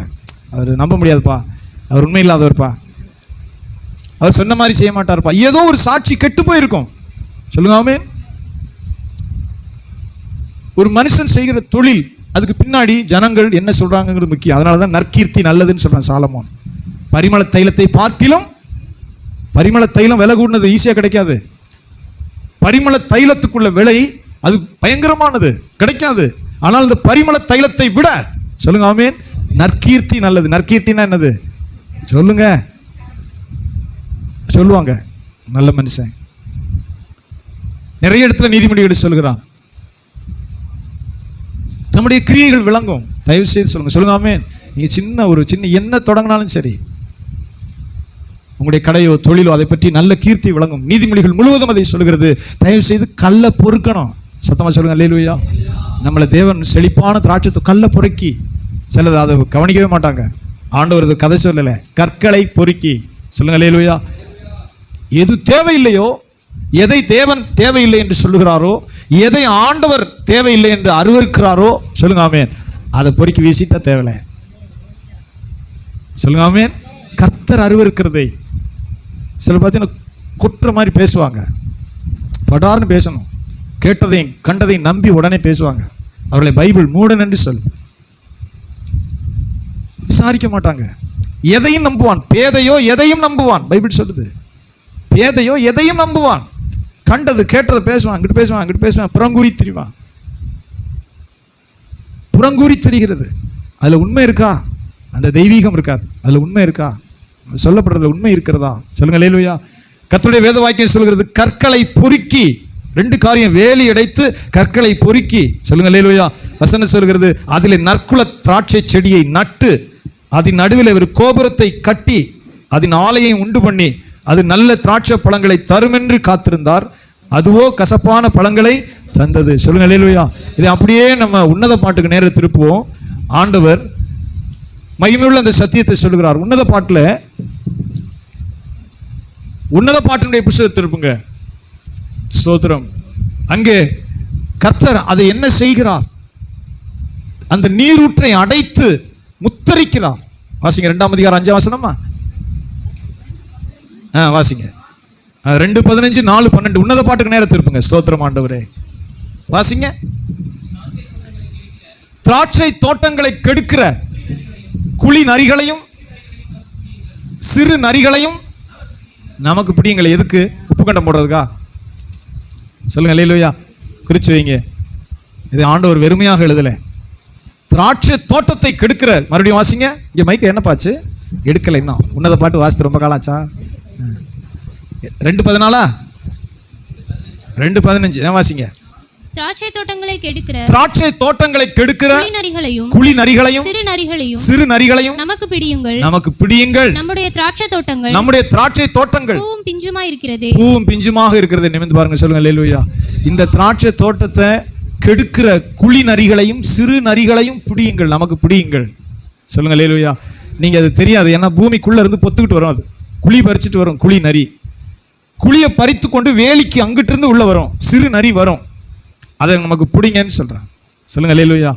அவர் நம்ப முடியாதுப்பா, அவர் உண்மை இல்லாதவர்ப்பா, அவர் சொன்ன மாதிரி செய்ய மாட்டார்ப்பா, ஏதோ ஒரு சாட்சி கெட்டு போயிருக்கும். சொல்லுங்க ஆமென். ஒரு மனுஷன் செய்கிற தொழில், அதுக்கு பின்னாடி ஜனங்கள் என்ன சொல்றாங்கிறது முக்கியம். அதனால தான் நற்கீர்த்தி நல்லதுன்னு சொல்றான் சாலமோன். பரிமள தைலத்தை பார்க்கிலும் பரிமள தைலம் விலை கூடினது ஈஸியாக கிடைக்காது. பரிமள தைலத்துக்குள்ள விலை அது பயங்கரமானது, கிடைக்காது. ஆனால் இந்த பரிமள தைலத்தை விட சொல்லுங்க ஆமென், நற்கீர்த்தி நல்லது. நற்கீர்த்தினா என்னது சொல்லுங்க, சொல்லுவாங்க நல்ல மனுஷன். நிறைய இடத்துல நீதிமொழிகள் சொல்கிறான், நம்முடைய கிரியைகள் விளங்கும். தயவு செய்து சொல்லுங்க, சொல்லுங்க ஆமென். நீங்க சின்ன என்ன தொடங்கினாலும் சரி, உங்களுடைய கடையோ தொழிலோ அதை பற்றி நல்ல கீர்த்தி விளங்கும். நீதிமொழிகள் முழுவதும் அதை சொல்கிறது. தயவு செய்து கல்லை பொறுக்கணும். சத்தமா சொல்லுங்க அல்லேலூயா. நம்மளை தேவன் செழிப்பான திராட்சை கல்லை பொறுக்கி, சிலது அதை கவனிக்கவே மாட்டாங்க. ஆண்டவர் கதை சொல்லலை, கற்களை பொறுக்கி. சொல்லுங்க அல்லேலூயா. எது தேவையில்லையோ, எதை தேவன் தேவையில்லை என்று சொல்லுகிறாரோ, எதை ஆண்டவர் தேவையில்லை என்று அருவருக்கிறாரோ, சொல்லுங்க ஆமென், அதை பொறுக்கி வீசிட்டா தேவையில்லை. சொல்லுங்க ஆமென். கர்த்தர் அருவருக்கிறதை சில பார்த்தீங்கன்னா கொட்டுற மாதிரி பேசுவாங்க. படார்னு பேசணும், கேட்டதையும் கண்டதையும் நம்பி உடனே பேசுவாங்க. அவர்களை பைபிள் மூடன் என்று சொல்லுது. விசாரிக்க மாட்டாங்க. எதையும் நம்புவான். பேதையோ எதையும் நம்புவான். பைபிள் சொல்லுது, பேதையோ எதையும் நம்புவான். கண்டது கேட்டதை பேசுவான், அங்கிட்டு பேசுவான், அங்கிட்டு பேசுவான், புறங்கூறி திரிவான். புறங்கூறி திரிகிறது. அதுல உண்மை இருக்கா? அந்த தெய்வீகம் இருக்காது. அதுல உண்மை இருக்கா? சொல்லப்படுறதுல உண்மை இருக்கிறதா? சொல்லுங்க அல்லேலூயா. கர்த்தருடைய வேத வாக்கியம் சொல்கிறது, கற்களை பொறுக்கி. ரெண்டு காரியம், வேலி அடைத்து கற்களை பொறுக்கி. சொல்லுங்க அல்லேலூயா. வசனம் சொல்கிறது, அதிலே நற்குல திராட்சை செடியை நட்டு அதன் நடுவில் ஒரு கோபுரத்தை கட்டி அதன் ஆலையை உண்டு பண்ணி அது நல்ல திராட்சை பழங்களை தரும் என்று காத்திருந்தார். அதுவோ கசப்பான பழங்களை தந்தது. சொல்லுங்க அல்லேலூயா. இதை அப்படியே நம்ம உன்னத பாட்டுக்கு நேர திருப்புவோம். ஆண்டவர் மகிமையுள்ள அந்த சத்தியத்தை சொல்லுகிறார். உன்னத பாட்டினுடைய புத்தகத்தை திருப்புங்க. ஸ்தோத்திரம். அங்கே கர்த்தர் அதை என்ன செய்கிறார்? அந்த நீரூற்றை அடைத்து முத்தரிக்கிறார். வாசிங்க 2ஆம் அதிகாரம் 5ஆம் வசனமா வாசிங்க. 2:15 4:12 உன்னத பாட்டுக்கு நேரம் திருப்புங்க. ஸ்தோத்திரம் ஆண்டவரே. வாசிங்க. திராட்சை தோட்டங்களை கெடுக்கிற குழி நரிகளையும் சிறு நரிகளையும் நமக்கு பிடிங்களே. எதுக்கு? உப்பு கண்டம் போடுறதுக்கா? சொல்லுங்க அல்லேலூயா. குறிச்சு வைங்க. இது ஆண்டவர் வெறுமையாக எழுதல. திராட்சை தோட்டத்தை கெடுக்கிற, மறுபடியும் வாசிங்க. இங்க மைக்க என்ன பாச்சு எடுக்கல இன்னும். உன்னத பாட்டு வாசித்து ரொம்ப காலாச்சா? 2:14 2:15 வாசிங்க. திராட்சை தோட்டங்களை கெடுக்கிற குழி நரிகளையும் சிறு நரிகளையும் நமக்கு பிடியுங்கள். நம்முடைய திராட்சை தோட்டங்கள் பூவும் பிஞ்சுமாக இருக்கிறது. நிமிர்ந்து பாருங்க. சொல்லுங்க அல்லேலூயா. இந்த திராட்சை தோட்டத்தை கெடுக்கிற குழி நரிகளையும் சிறு நரிகளையும் பிடியுங்கள், நமக்கு பிடியுங்கள். சொல்லுங்க அல்லேலூயா. நீங்க அது தெரியாது, ஏன்னா பூமிக்குள்ள இருந்து பொத்துக்கிட்டு வரும். அது குழி பறிச்சுட்டு வரும். குழி நரி குழியை பறித்து கொண்டு வேலிக்கு அங்கிட்டு இருந்து உள்ள வரும். சிறு நரி வரும். அதை நமக்கு பிடிங்கன்னு சொல்றாங்க. சொல்லுங்க அல்லேலூயா.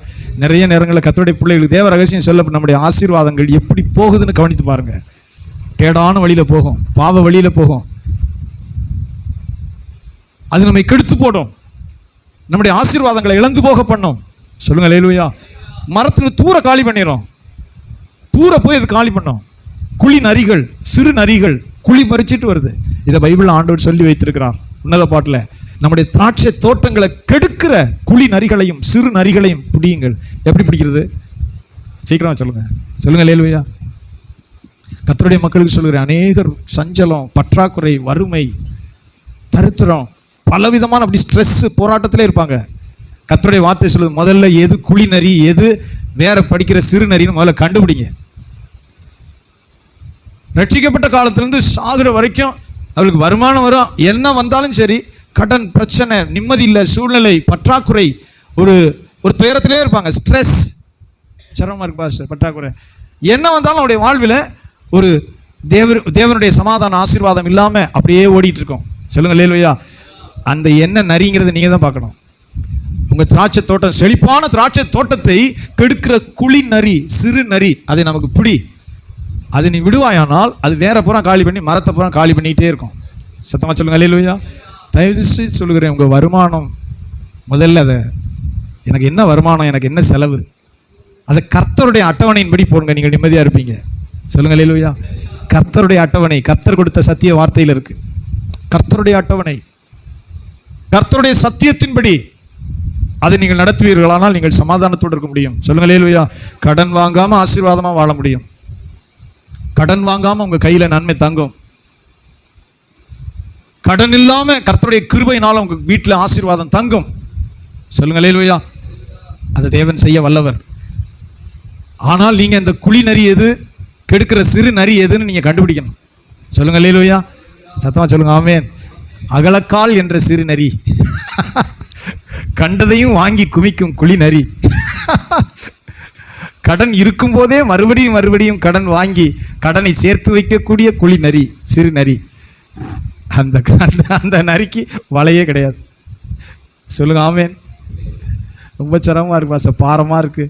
நிறைய நேரங்களில் கர்த்தருடைய பிள்ளைகளுக்கு தேவ ரகசியம் சொல்லப்படும். நம்முடைய ஆசீர்வாதங்கள் எப்படி போகுதுன்னு கவனித்து பாருங்க. கேடான வழியில போகும், பாவ வழியில போகும். அது நம்மை கெடுத்து போடும். நம்முடைய ஆசீர்வாதங்களை இழந்து போக பண்ணும். சொல்லுங்க அல்லேலூயா. மரத்துல தூர காலி பண்ணிடும். தூர போய் அது காலி பண்ணும். குழி நரிகள் சிறு நரிகள் குழி பறிச்சிட்டு வருது. இதை பைபிள் ஆண்டவர் சொல்லி வைத்திருக்கிறார் உன்னத பாட்டுல. நம்முடைய திராட்சை தோட்டங்களை கெடுக்கிற குழி நரிகளையும் சிறு நரிகளையும் பிடியுங்கள். எப்படி பிடிக்கிறது? சீக்கிரமா சொல்லுங்க. சொல்லுங்க அல்லேலூயா. கர்த்தருடைய மக்களுக்கு சொல்லுகிறேன், அநேகர் சஞ்சலம், பற்றாக்குறை, வறுமை, தரித்திரம், பலவிதமான அப்படி ஸ்ட்ரெஸ் போராட்டத்திலே இருப்பாங்க. கர்த்தருடைய வார்த்தை சொல்லுது, முதல்ல எது குழி நரி எது வேற படிக்கிற சிறு நரின்னு முதல்ல கண்டுபிடிங்க. ரட்சிக்கப்பட்ட காலத்திலிருந்து சாகுற வரைக்கும் அவளுக்கு வருமானம் வரும், என்ன வந்தாலும் சரி, கடன் பிரச்சனை, நிம்மதி இல்லை, சூழ்நிலை, பற்றாக்குறை, ஒரு துயரத்திலே இருப்பாங்க. ஸ்ட்ரெஸ், சிரமமா இருக்கு பாஸ்டர், பற்றாக்குறை, என்ன வந்தாலும் அவருடைய வாழ்வில் ஒரு தேவனுடைய சமாதான ஆசீர்வாதம் இல்லாம அப்படியே ஓடிட்டு இருக்கோம். சொல்லுங்க அல்லேலூயா. அந்த என்ன நரிங்கிறத நீங்க தான் பார்க்கணும். உங்க திராட்சை தோட்டம், செழிப்பான திராட்சை தோட்டத்தை கெடுக்கிற குழி நரி சிறு நரி, அதை நமக்கு பிடி. அதை நீ விடுவாயானால் அது வேற புறம் காலி பண்ணி மரத்தை புறம் காலி பண்ணிக்கிட்டே இருக்கும். சத்தமா சொல்லுங்க அல்லேலூயா. தயவு செய்து சொல்லுகிறேன், உங்க வருமானம் முதல்ல அதை, எனக்கு என்ன வருமானம், எனக்கு என்ன செலவு, அதை கர்த்தருடைய அட்டவணையின்படி போடுங்க. நீங்கள் நிம்மதியா இருப்பீங்க. சொல்லுங்க அல்லேலூயா. கர்த்தருடைய அட்டவணை, கர்த்தர் கொடுத்த சத்திய வார்த்தையில் இருக்கு. கர்த்தருடைய அட்டவணை, கர்த்தருடைய சத்தியத்தின்படி அதை நீங்கள் நடத்துவீர்களானால் நீங்கள் சமாதானத்தோடு இருக்க முடியும். சொல்லுங்க அல்லேலூயா. கடன் வாங்காம ஆசீர்வாதமா வாழ முடியும். கடன் வாங்காம உங்க கையில நன்மை தங்கும். கடன் இல்லாம கர்த்தருடைய கிருபையினால உங்க வீட்டில் ஆசீர்வாதம் தங்கும். சொல்லுங்க அல்லேலூயா. அது தேவன் செய்ய வல்லவர். ஆனால் நீங்க இந்த குழி நரி எது, கெடுக்கிற சிறு நரி எதுன்னு நீங்க கண்டுபிடிக்கணும். சொல்லுங்க அல்லேலூயா. சத்தமா சொல்லுங்க ஆமென். அகலக்கால் என்ற சிறு நரி, கண்டதையும் வாங்கி குமிக்கும் குழி நரி. கடன் இருக்கும் போதே மறுபடியும் மறுபடியும் கடன் வாங்கி கடனை சேர்த்து வைக்கக்கூடிய குழி நரி, சிறு நரி. அந்த அந்த நரிக்கு வலையே கிடையாது. சொல்லுங்க ஆமென். ரொம்ப சிரமமா இருக்கு பாச, பாரமா இருக்கு,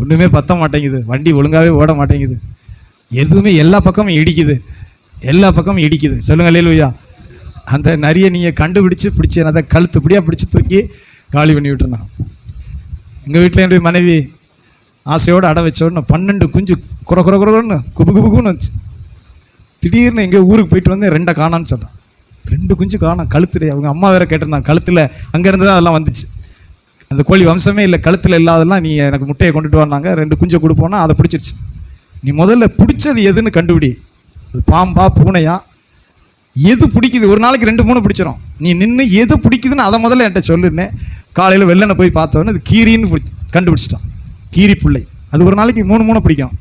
ஒண்ணுமே பத்த மாட்டேங்குது, வண்டி ஒழுங்காவே ஓட மாட்டேங்குது, எதுவுமே எல்லா பக்கமும் இடிக்குது, எல்லா பக்கமும் இடிக்குது. சொல்லுங்க அல்லேலூயா. அந்த நரியை நீங்க கண்டுபிடிச்சு பிடிச்சி அதை கழுத்து இப்படியா பிடிச்சி தூக்கி காலி பண்ணி விட்டுருந்தான். எங்கள் வீட்டில் என்னுடைய மனைவி ஆசையோடு அடை வச்ச உடனே 12 குஞ்சு குறை குறை குறைன்னு குபு குபுக்குன்னு வந்துச்சு. திடீர்னு எங்கே ஊருக்கு போயிட்டு வந்து 2 காணான்னு சொன்னான். 2 குஞ்சு காணோம். கழுத்துல அவங்க அம்மா வேற கேட்டிருந்தாங்க, கழுத்தில் அங்கேருந்து தான் அதெல்லாம் வந்துச்சு. அந்த கோழி வம்சமே இல்லை, கழுத்தில் இல்லாதெல்லாம் நீ எனக்கு முட்டையை கொண்டுட்டு வந்தாங்க, 2 குஞ்சை கொடுப்போன்னா அதை பிடிச்சிருச்சு. நீ முதல்ல பிடிச்சது எதுன்னு கண்டுபிடி. அது பாம்பா பூனையா, எது பிடிக்குது? ஒரு நாளைக்கு 2-3 பிடிச்சிடும். நீ நின்று எது பிடிக்குதுன்னு அதை முதல்ல என்கிட்ட சொல்லுன்னேன். காலையில் வெள்ளனை போய் பார்த்தோன்னு அது கீரின்னு கண்டுபிடிச்சிட்டான். கீரி பிள்ளை அது ஒரு நாளைக்கு 3 பிடிக்கும்.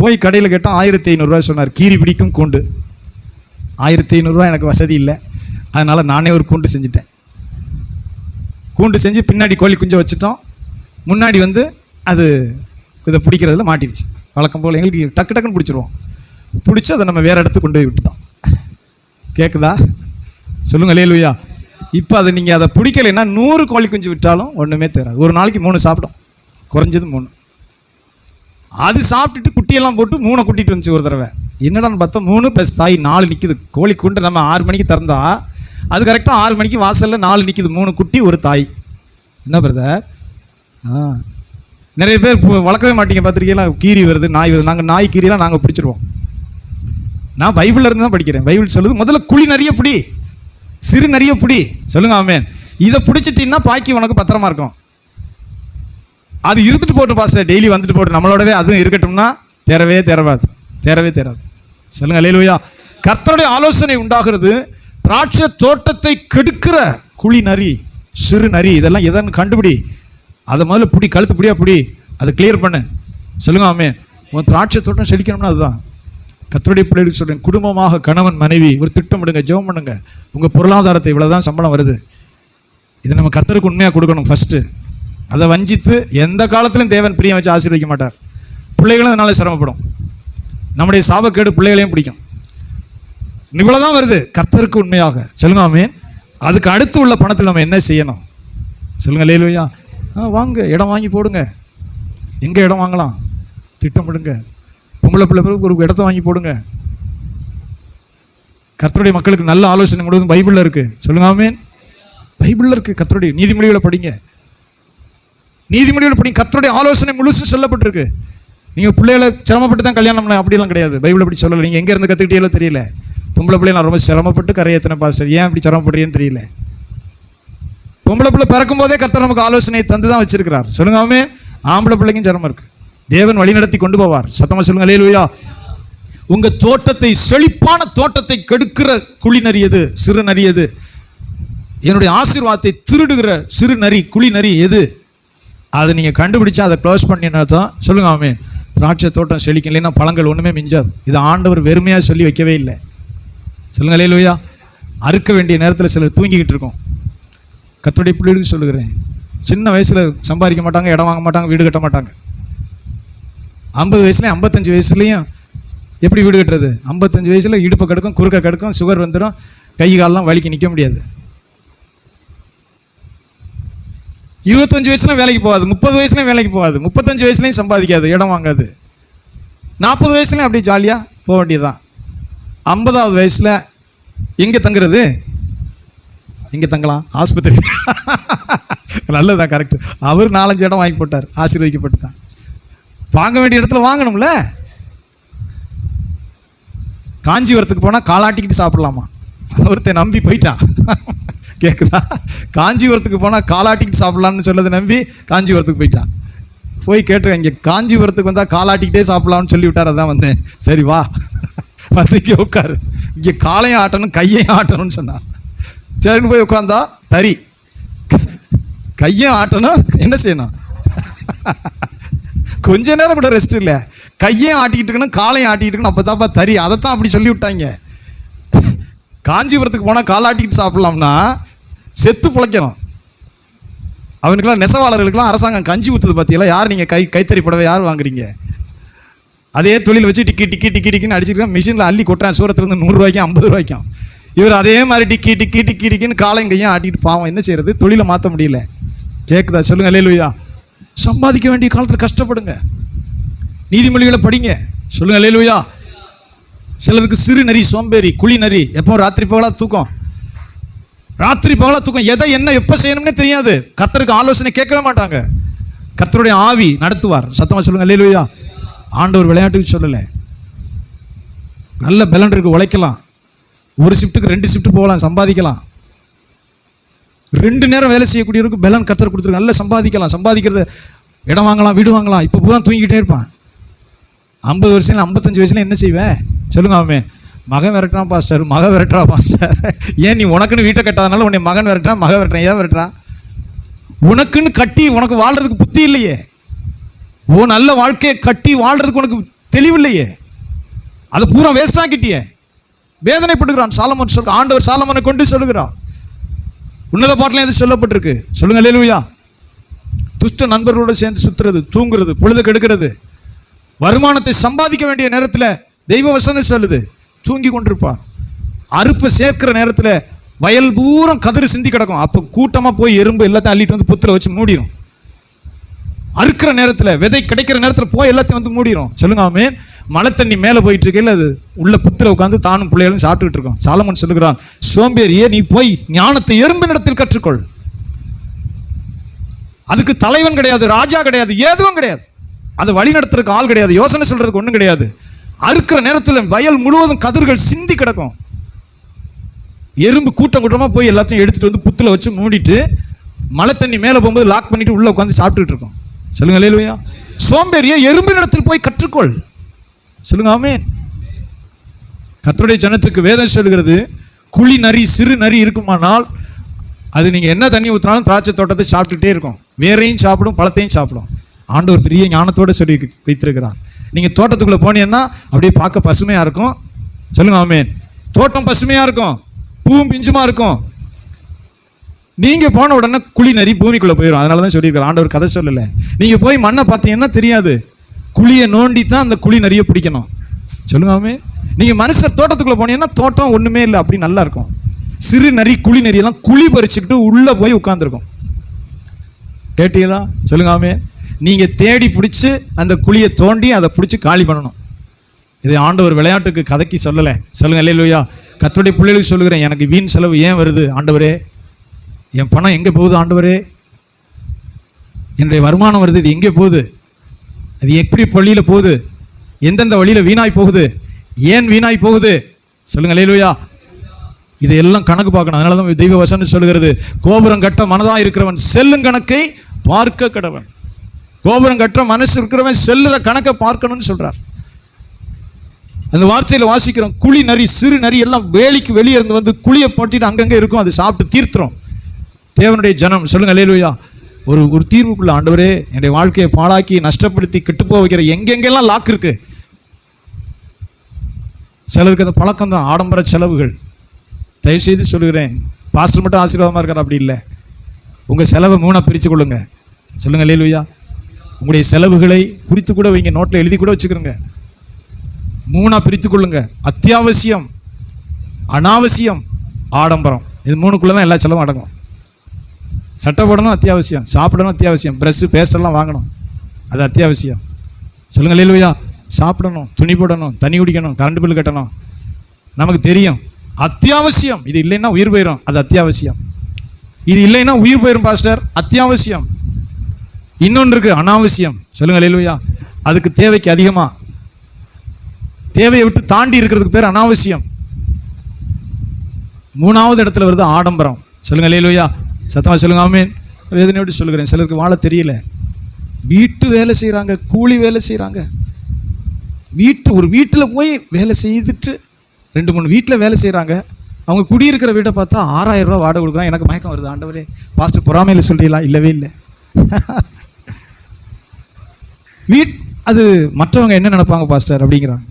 போய் கடையில் கேட்டால் 1500 ரூபாய் சொன்னார். கீரி பிடிக்கும் கூண்டு. 1500 ரூபாய் எனக்கு வசதி இல்லை, அதனால் நானே ஒரு கூண்டு செஞ்சுட்டேன். கூண்டு செஞ்சு பின்னாடி கோழி குஞ்சை வச்சுட்டோம், முன்னாடி வந்து அது இதை பிடிக்கிறதுல மாட்டிடுச்சு. வழக்கம் போல் எங்களுக்கு டக்கு டக்குன்னு பிடிச்சிருவோம். பிடிச்சி அதை நம்ம வேறு இடத்துக்கு கொண்டு போய் விட்டுட்டோம். கேட்குதா? சொல்லுங்க அல்லேலூயா. இப்போ அதை நீங்கள் அதை பிடிக்கலைன்னா 100 கோழி குஞ்சு விட்டாலும் ஒன்றுமே தெரியாது. ஒரு நாளைக்கு 3 சாப்பிடும், குறைஞ்சது 3. அது சாப்பிட்டுட்டு குட்டியெல்லாம் போட்டு 3 கூட்டிகிட்டு வந்துச்சு ஒரு தடவை. என்னடான்னு பார்த்தா 3 + தாய் 4 நிற்குது. கோழி குண்டை நம்ம 6 மணிக்கு திறந்தா அது கரெக்டாக 6 மணிக்கு வாசலில் 4 நிற்குது. 3 குட்டி ஒரு தாய். என்ன பிரதர்? நிறைய பேர் வளர்க்கவே மாட்டீங்க, பார்த்துருக்கீங்களா? கீரி வருது, நாய் வருது. நாங்கள் நாய் கீரியெல்லாம் நாங்கள் பிடிச்சிருவோம். நான் பைபிளில் இருந்து தான் படிக்கிறேன். பைபிள் சொல்லுது முதல்ல குழி நிறைய பிடி, சிறு நிறைய பிடி. சொல்லுங்க ஆமென். இதை பிடிச்சிட்டின்னா பாக்கி உனக்கு பத்திரமா இருக்கும். அது இருந்துட்டு போட்டு பாஸ்டர், டெய்லி வந்துட்டு போட்டு நம்மளோடவே அதுவும் இருக்கட்டும்னா தேரவே தேராது. சொல்லுங்க அல்லேலூயா. கர்த்தருடைய ஆலோசனை உண்டாகிறது. திராட்சை தோட்டத்தை கெடுக்கிற குழி நரி, சிறு நரி, இதெல்லாம் எதன்னு கண்டுபிடி. அதை முதல்ல பிடி, கழுத்து பிடியா பிடி, அதை கிளியர் பண்ணு. சொல்லுங்க ஆமென். உன் திராட்சை தோட்டம் செழிக்கணும்னா அதுதான். கர்த்தருடைய பிள்ளைகளுக்கு சொல்றேன், குடும்பமாக கணவன் மனைவி ஒரு திட்டமிடுங்க, ஜெபம் பண்ணுங்க. உங்க பொருளாதாரத்தை இவ்வளவுதான் சம்பளம் வருது, இதை நம்ம கர்த்தருக்கு உண்மையாக கொடுக்கணும் ஃபர்ஸ்ட். அதை வஞ்சித்து எந்த காலத்திலும் தேவன் பிரியம் வச்சு ஆசீர்வதிக்க மாட்டார். பிள்ளைகளும் அதனால சிரமப்படும். நம்முடைய சாபக்கேடு பிள்ளைகளையும் பிடிக்கும். இவ்வளவுதான் வருது, கர்த்தருக்கு உண்மையாக. சொல்லுங்க ஆமென். அதுக்கு அடுத்து உள்ள பணத்தில் நம்ம என்ன செய்யணும்? சொல்லுங்க அல்லேலூயா. வாங்க, இடம் வாங்கி போடுங்க. எங்க இடம் வாங்கலாம் திட்டமிடுங்க. பொம்பளை பிள்ளை ஒரு இடத்த வாங்கி போடுங்க. கர்த்தருடைய மக்களுக்கு நல்ல ஆலோசனை முழுவதும் பைபிளில் இருக்கு. சொல்லுங்க ஆமென். பைபிளில் இருக்கு. கர்த்தருடைய நீதிமொழிகளை படிங்க, நீதிமொழிகளை படிங்க. கர்த்தருடைய ஆலோசனை முழுசும் சொல்லப்பட்டிருக்கு. நீங்கள் பிள்ளைகளை சிரமப்பட்டு தான் கல்யாணம் பண்ண அப்படிலாம் கிடையாது. பைபிளை அப்படி சொல்லலை. நீங்கள் எங்கே இருந்து கற்றுக்கிட்டீங்களோ தெரியல. பொம்பளை பிள்ளை நான் ரொம்ப சிரமப்பட்டு கரையேற்றின பாஸ்டர், ஏன் அப்படி சிரமப்படுறீன்னு தெரியல. பொம்பளை பிள்ளை பிறக்கும் போதே கர்த்தர் நமக்கு ஆலோசனை தந்து தான் வச்சிருக்கிறார். சொல்லுங்க ஆமென். ஆம்பளை பிள்ளைக்கும் சிரமம் இருக்கு. தேவன் வழி நடத்தி கொண்டு போவார். சத்தமா சொல்லுங்க அல்லேலூயா. உங்க தோட்டத்தை, செழிப்பான தோட்டத்தை கெடுக்கிற குழி நரி எது, சிறு நரி எது? என்னுடைய ஆசீர்வாதத்தை திருடுகிற சிறு நரி, குழி நரி எது? அதை நீங்க கண்டுபிடிச்சா அதை க்ளோஸ் பண்ணினா தான். சொல்லுங்க ஆமென். திராட்சை தோட்டம் செழிக்கும், இல்லைன்னா பழங்கள் ஒண்ணுமே மிஞ்சாது. இது ஆண்டவர் வெறுமையா சொல்லி வைக்கவே இல்லை. சொல்லுங்க அல்லேலூயா. அறுக்க வேண்டிய நேரத்தில் சிலர் தூங்கிக்கிட்டு இருக்கோம். கர்த்தருடைய பிள்ளைகளுக்கு சொல்லுகிறேன், சின்ன வயசுல சம்பாதிக்க மாட்டாங்க, இடம் வாங்க மாட்டாங்க, வீடு கட்ட மாட்டாங்க. 50 வயசுலையும் 55 வயசுலையும் எப்படி வீடு கட்டுறது? 55 வயசுல இடுப்பு கெடுக்கும், குறுக்க கெடுக்கும், சுகர் வந்துடும், கை காலெல்லாம் வலிக்கு நிற்க முடியாது. 25 வயசுல வேலைக்கு போகாது, 30 வயசுலையும் வேலைக்கு போகாது, 35 வயசுலையும் சம்பாதிக்காது, இடம் வாங்காது. 40 வயசுலையும் அப்படி ஜாலியாக போக வேண்டியதுதான். 50வது வயசுல எங்கே தங்குறது? எங்கே தங்கலாம்? ஆஸ்பத்திரி. நல்லதுதான், கரெக்ட். அவர் 4-5 இடம் வாங்கி போட்டார், ஆசீர்வதிக்கப்பட்டு தான். வாங்க வேண்டிய இடத்துல வாங்கணும்ல. காஞ்சிபுரத்துக்கு போனால் காலாட்டிக்கிட்டு சாப்பிடலாமா? ஒருத்தன் நம்பி போயிட்டான். கேட்குதா? காஞ்சிபுரத்துக்கு போனால் காலாட்டிக்கிட்டு சாப்பிடலான்னு சொல்லதை நம்பி காஞ்சிபுரத்துக்கு போயிட்டான். போய் கேட்டு இங்கே காஞ்சிபுரத்துக்கு வந்தால் காலாட்டிக்கிட்டே சாப்பிடலாம்னு சொல்லி விட்டார். அதான் வந்தேன். சரி வா வந்து இங்கே உட்காரு, இங்கே காலையும் ஆட்டணும் கையையும் ஆட்டணும்னு சொன்னான். சரின்னு போய் உட்காந்தா தறி, கையும் ஆட்டணும், என்ன செய்யணும், கொஞ்ச நேரம் கூட ரெஸ்ட் இல்லை, கையையும் ஆட்டிக்கிட்டு இருக்கணும் காலையும் ஆட்டிக்கிட்டு இருக்கணும். அப்போ தான்ப்பா தறி. அதைத்தான் அப்படி சொல்லி விட்டாங்க. காஞ்சிபுரத்துக்கு போனால் காலாட்டிக்கிட்டு சாப்பிடலாம்னா செத்து பிழைக்கணும். அவனுக்கெல்லாம் நெசவாளர்களுக்கெல்லாம் அரசாங்கம் கஞ்சி ஊற்றுது பார்த்தீங்களா? யார் நீங்கள் கைத்தறி புடவை யார் வாங்குறீங்க? அதே தொழில் வச்சு டிக்கின்னு அடிச்சுருக்கேன். மிஷினில் அள்ளி கொட்டுறேன். சூரத்துலேருந்து 100 ரூபாய்க்கும் 50 ரூபாய்க்கும். இவர் அதே மாதிரி டிக்கின்னு காலையும் கையும் ஆட்டிட்டு பாவம் என்ன செய்யறது? தொழிலை மாற்ற முடியல. கேட்குதா? சொல்லுங்க அல்லேலூயா. சம்பாதிக்க வேண்டிய காலத்தில் கஷ்டப்படுங்க. நீதிமொழிகளை படிங்க. சொல்லுங்க அல்லேலூயா. சிலருக்கு சிறு நரி, சோம்பேறி, குழி நரி, எப்போ ராத்திரி பகலாக தூக்கம், ராத்திரி பகலாக தூக்கம், எதை என்ன எப்போ செய்யணும்னே தெரியாது. கர்த்தருக்கு ஆலோசனை கேட்கவே மாட்டாங்க. கர்த்தருடைய ஆவி நடத்துவார். சத்தமாக சொல்லுங்க அல்லேலூயா. ஆண்டவர் விளையாட்டுக்கு சொல்லலை. நல்ல பலன் இருக்கு, உழைக்கலாம். ஒரு ஷிஃப்ட்டுக்கு 2 ஷிஃப்ட் போகலாம், சம்பாதிக்கலாம். 2 நேரம் வேலை செய்யக்கூடியவருக்கு பலன் கர்த்தர் கொடுத்துருக்கு. நல்லா சம்பாதிக்கலாம். சம்பாதிக்கிறது இடம் வாங்கலாம், வீடு வாங்கலாம். இப்போ பூரா தூங்கிக்கிட்டே இருப்பான். 50 வருஷம் 55 வயசுல என்ன செய்வேன்? சொல்லுங்க. அவன் மகன் விரட்டுறான் பாஸ்டர், மகன் விரட்டுறா பாஸ்டர். ஏன் நீ உனக்குன்னு வீட்டை கட்டாதனால உன்னை மகன் விரட்டுறான், மகன் விரட்டுறான். ஏன் விரட்டுறான்? உனக்குன்னு கட்டி உனக்கு வாழ்றதுக்கு புத்தி இல்லையே. ஓ நல்ல வாழ்க்கையை கட்டி வாழ்றதுக்கு உனக்கு தெளிவில்லையே. அதை பூரா வேஸ்ட் ஆக்கிட்டியே. வேதனைப்படுகிறான் சாலமோன். சொல்ற ஆண்டவர் சாலமோனை கொண்டு சொல்லுகிறார். உன்னத பாட்டில் எது சொல்லப்பட்டிருக்கு? சொல்லுங்க அல்லேலூயா. துஷ்ட நண்பர்களோடு சேர்ந்து சுத்துறது, தூங்குறது, பொழுது கெடுக்கிறது, வருமானத்தை சம்பாதிக்க வேண்டிய நேரத்தில் தெய்வ வசனம் சொல்லுது தூங்கி கொண்டிருப்பான். அறுப்பை சேர்க்கிற நேரத்தில் வயல் பூரம் கதிர் சிந்தி கிடக்கும். அப்போ கூட்டமாக போய் எறும்பு எல்லாத்தையும் அள்ளிட்டு வந்து புத்தில் வச்சு மூடிடும். அறுக்கிற நேரத்தில் விதை கிடைக்கிற நேரத்தில் போய் எல்லாத்தையும் வந்து மூடிடும். சொல்லுங்க ஆமென். மழை தண்ணி மேலே போயிட்டு இருக்கையில் அது உள்ள புத்தில் உட்காந்து தானும் பிள்ளைகளும் சாப்பிட்டுக்கிட்டு இருக்கோம். சாலமோன் சொல்லுகிறான், சோம்பேறியே நீ போய் ஞானத்தை எறும்பினிடத்தில் கற்றுக்கொள். அதுக்கு தலைவன் கிடையாது, ராஜா கிடையாது, எதுவும் கிடையாது. அது வழி நடத்துறதுக்கு ஆள் கிடையாது, யோசனை சொல்றதுக்கு ஒன்றும் கிடையாது. அறுக்கிற நேரத்தில் வயல் முழுவதும் கதிர்கள் சிந்தி கிடக்கும். எறும்பு கூட்டம் கூட்டமாக போய் எல்லாத்தையும் எடுத்துட்டு வந்து புத்தில் வச்சு மூடிட்டு மழை தண்ணி மேலே போகும்போது லாக் பண்ணிட்டு உள்ள உட்காந்து சாப்பிட்டுட்டு இருக்கோம். சொல்லுங்க அல்லேலூயா. சோம்பேறியே எறும்பின் இடத்தில் போய் கற்றுக்கொள். சொல்லுங்க ஆமென். கர்த்தருடைய ஜனத்துக்கு வேதம் சொல்லுகிறது, குழி நரி சிறு நரி இருக்குமானால் அது நீங்க என்ன தண்ணி ஊற்றினாலும் திராட்சை தோட்டத்தை சாப்பிட்டுட்டே இருக்கும். வேரையும் சாப்பிடும், பழத்தையும் சாப்பிடும். ஆண்டவர் பெரிய ஞானத்தோடு சொல்லி வைத்திருக்கிறார். நீங்க தோட்டத்துக்குள்ள போனீங்கன்னா அப்படியே பார்க்க பசுமையா இருக்கும். சொல்லுங்க ஆமென். தோட்டம் பசுமையா இருக்கும், பூவும் பிஞ்சுமா இருக்கும். நீங்க போன உடனே குழி நரி பூமிக்குள்ள போயிடும். அதனாலதான் சொல்லியிருக்காரு ஆண்டவர், கதை சொல்லல. நீங்க போய் மண்ணை பார்த்தீங்கன்னா தெரியாது, குழியை நோண்டி தான் அந்த குழி நரியை பிடிக்கணும். சொல்லுங்க ஆமென். நீங்க மனுஷர் தோட்டத்துக்குள்ள போனீங்கன்னா தோட்டம் ஒண்ணுமே இல்லை, அப்படி நல்லா இருக்கும். சிறு நரி குழி நரியெல்லாம் குழி பறிச்சுக்கிட்டு உள்ள போய் உட்கார்ந்துருக்கும். கேட்டீங்களா? சொல்லுங்க ஆமென். நீங்க தேடி பிடிச்சி அந்த குழியை தோண்டி அதை பிடிச்சி காலி பண்ணணும். இதை ஆண்டவர் விளையாட்டுக்கு கதைக்கு சொல்லலை. சொல்லுங்க அல்லேலூயா. கர்த்தருடைய பிள்ளைகளுக்கு சொல்லுகிறேன், எனக்கு வீண் செலவு ஏன் வருது ஆண்டவரே? என் பணம் எங்கே போகுது ஆண்டவரே? என்னுடைய வருமானம் வருது, இது எங்கே போகுது? அது எப்படி வழியில் போகுது? எந்தெந்த வழியில் வீணாய் போகுது? ஏன் வீணாய் போகுது? சொல்லுங்க அல்லேலூயா. இதையெல்லாம் கணக்கு பார்க்கணும். அதனால தான் தெய்வ வசனம் சொல்லுகிறது, கோபுரம் கட்ட மனதாக இருக்கிறவன் செல்லும் கணக்கை பார்க்க கடவன். கோபுரம் கட்ட மனசு இருக்கிறவன் செல்லுற கணக்கை பார்க்கணும்னு சொல்றார். அந்த வார்த்தையில் வாசிக்கிறோம், குழி நரி சிறு நரி எல்லாம் வேலிக்கு வெளியே இருந்து வந்து குழியை போட்டிட்டு அங்கங்கே இருக்கும், அது சாப்பிட்டு தீர்த்துரும். தேவனுடைய ஜனம் சொல்லுங்க அல்லேலூயா. ஒரு தீர்வுக்குள்ள ஆண்டவரே என்னுடைய வாழ்க்கையை பாழாக்கி நஷ்டப்படுத்தி கெட்டு போக வைக்கிற எங்கெங்கெல்லாம் லாக் இருக்கு. சிலருக்கு அந்த பழக்கம் தான், ஆடம்பர செலவுகள். தயவுசெய்து சொல்லுகிறேன், பாஸ்டர் மட்டும் ஆசீர்வாதமாக இருக்கார் அப்படி இல்லை. உங்கள் செலவை 3 பிரித்து கொள்ளுங்க. சொல்லுங்க அல்லேலூயா. உங்களுடைய செலவுகளை குறித்து கூட வைங்க, நோட்டில் எழுதி கூட வச்சுக்கிறோங்க. 3 பிரித்து கொள்ளுங்க. அத்தியாவசியம், அனாவசியம், ஆடம்பரம். இது 3க்குள்ள தான் எல்லா செலவும் அடங்கும். சட்டை போடணும் அத்தியாவசியம், சாப்பிடணும் அத்தியாவசியம், ப்ரெஷ்ஷு பேஸ்டெல்லாம் வாங்கணும் அது அத்தியாவசியம். சொல்லுங்க அல்லேலூயா. சாப்பிடணும், துணி போடணும், தண்ணி குடிக்கணும், கரண்ட் பில் கட்டணும், நமக்கு தெரியும் அத்தியாவசியம். இது இல்லைன்னா உயிர் போயிடும், அது அத்தியாவசியம். இது இல்லைன்னா உயிர் போயிடும் பாஸ்டர், அத்தியாவசியம். இன்னொன்று இருக்கு அனாவசியம். சொல்லுங்க அல்லேலூயா. அதுக்கு தேவைக்கு அதிகமாக தேவையை விட்டு தாண்டி இருக்கிறதுக்கு பேர் அனாவசியம். மூணாவது இடத்துல வருது ஆடம்பரம். சொல்லுங்க அல்லேலூயா, சத்தமா சொல்லுங்க ஆமென். வேதனையோடு சொல்லுகிறேன், சிலருக்கு வாழ தெரியல. வீட்டு வேலை செய்கிறாங்க, கூலி வேலை செய்கிறாங்க. ஒரு வீட்டில் போய் வேலை செய்துட்டு 2-3 வீட்டில் வேலை செய்கிறாங்க. அவங்க குடியிருக்கிற வீட்டை பார்த்தா 6000 ரூபா வாடகை கொடுக்குறாங்க. எனக்கு மயக்கம் வருது. ஆண்டவரே, பாஸ்டர் பொறாமையில் சொல்றீங்களா? இல்லவே இல்லை. அது மற்றவங்க என்ன நினைப்பாங்க பாஸ்டர் அப்படிங்கிறாங்க.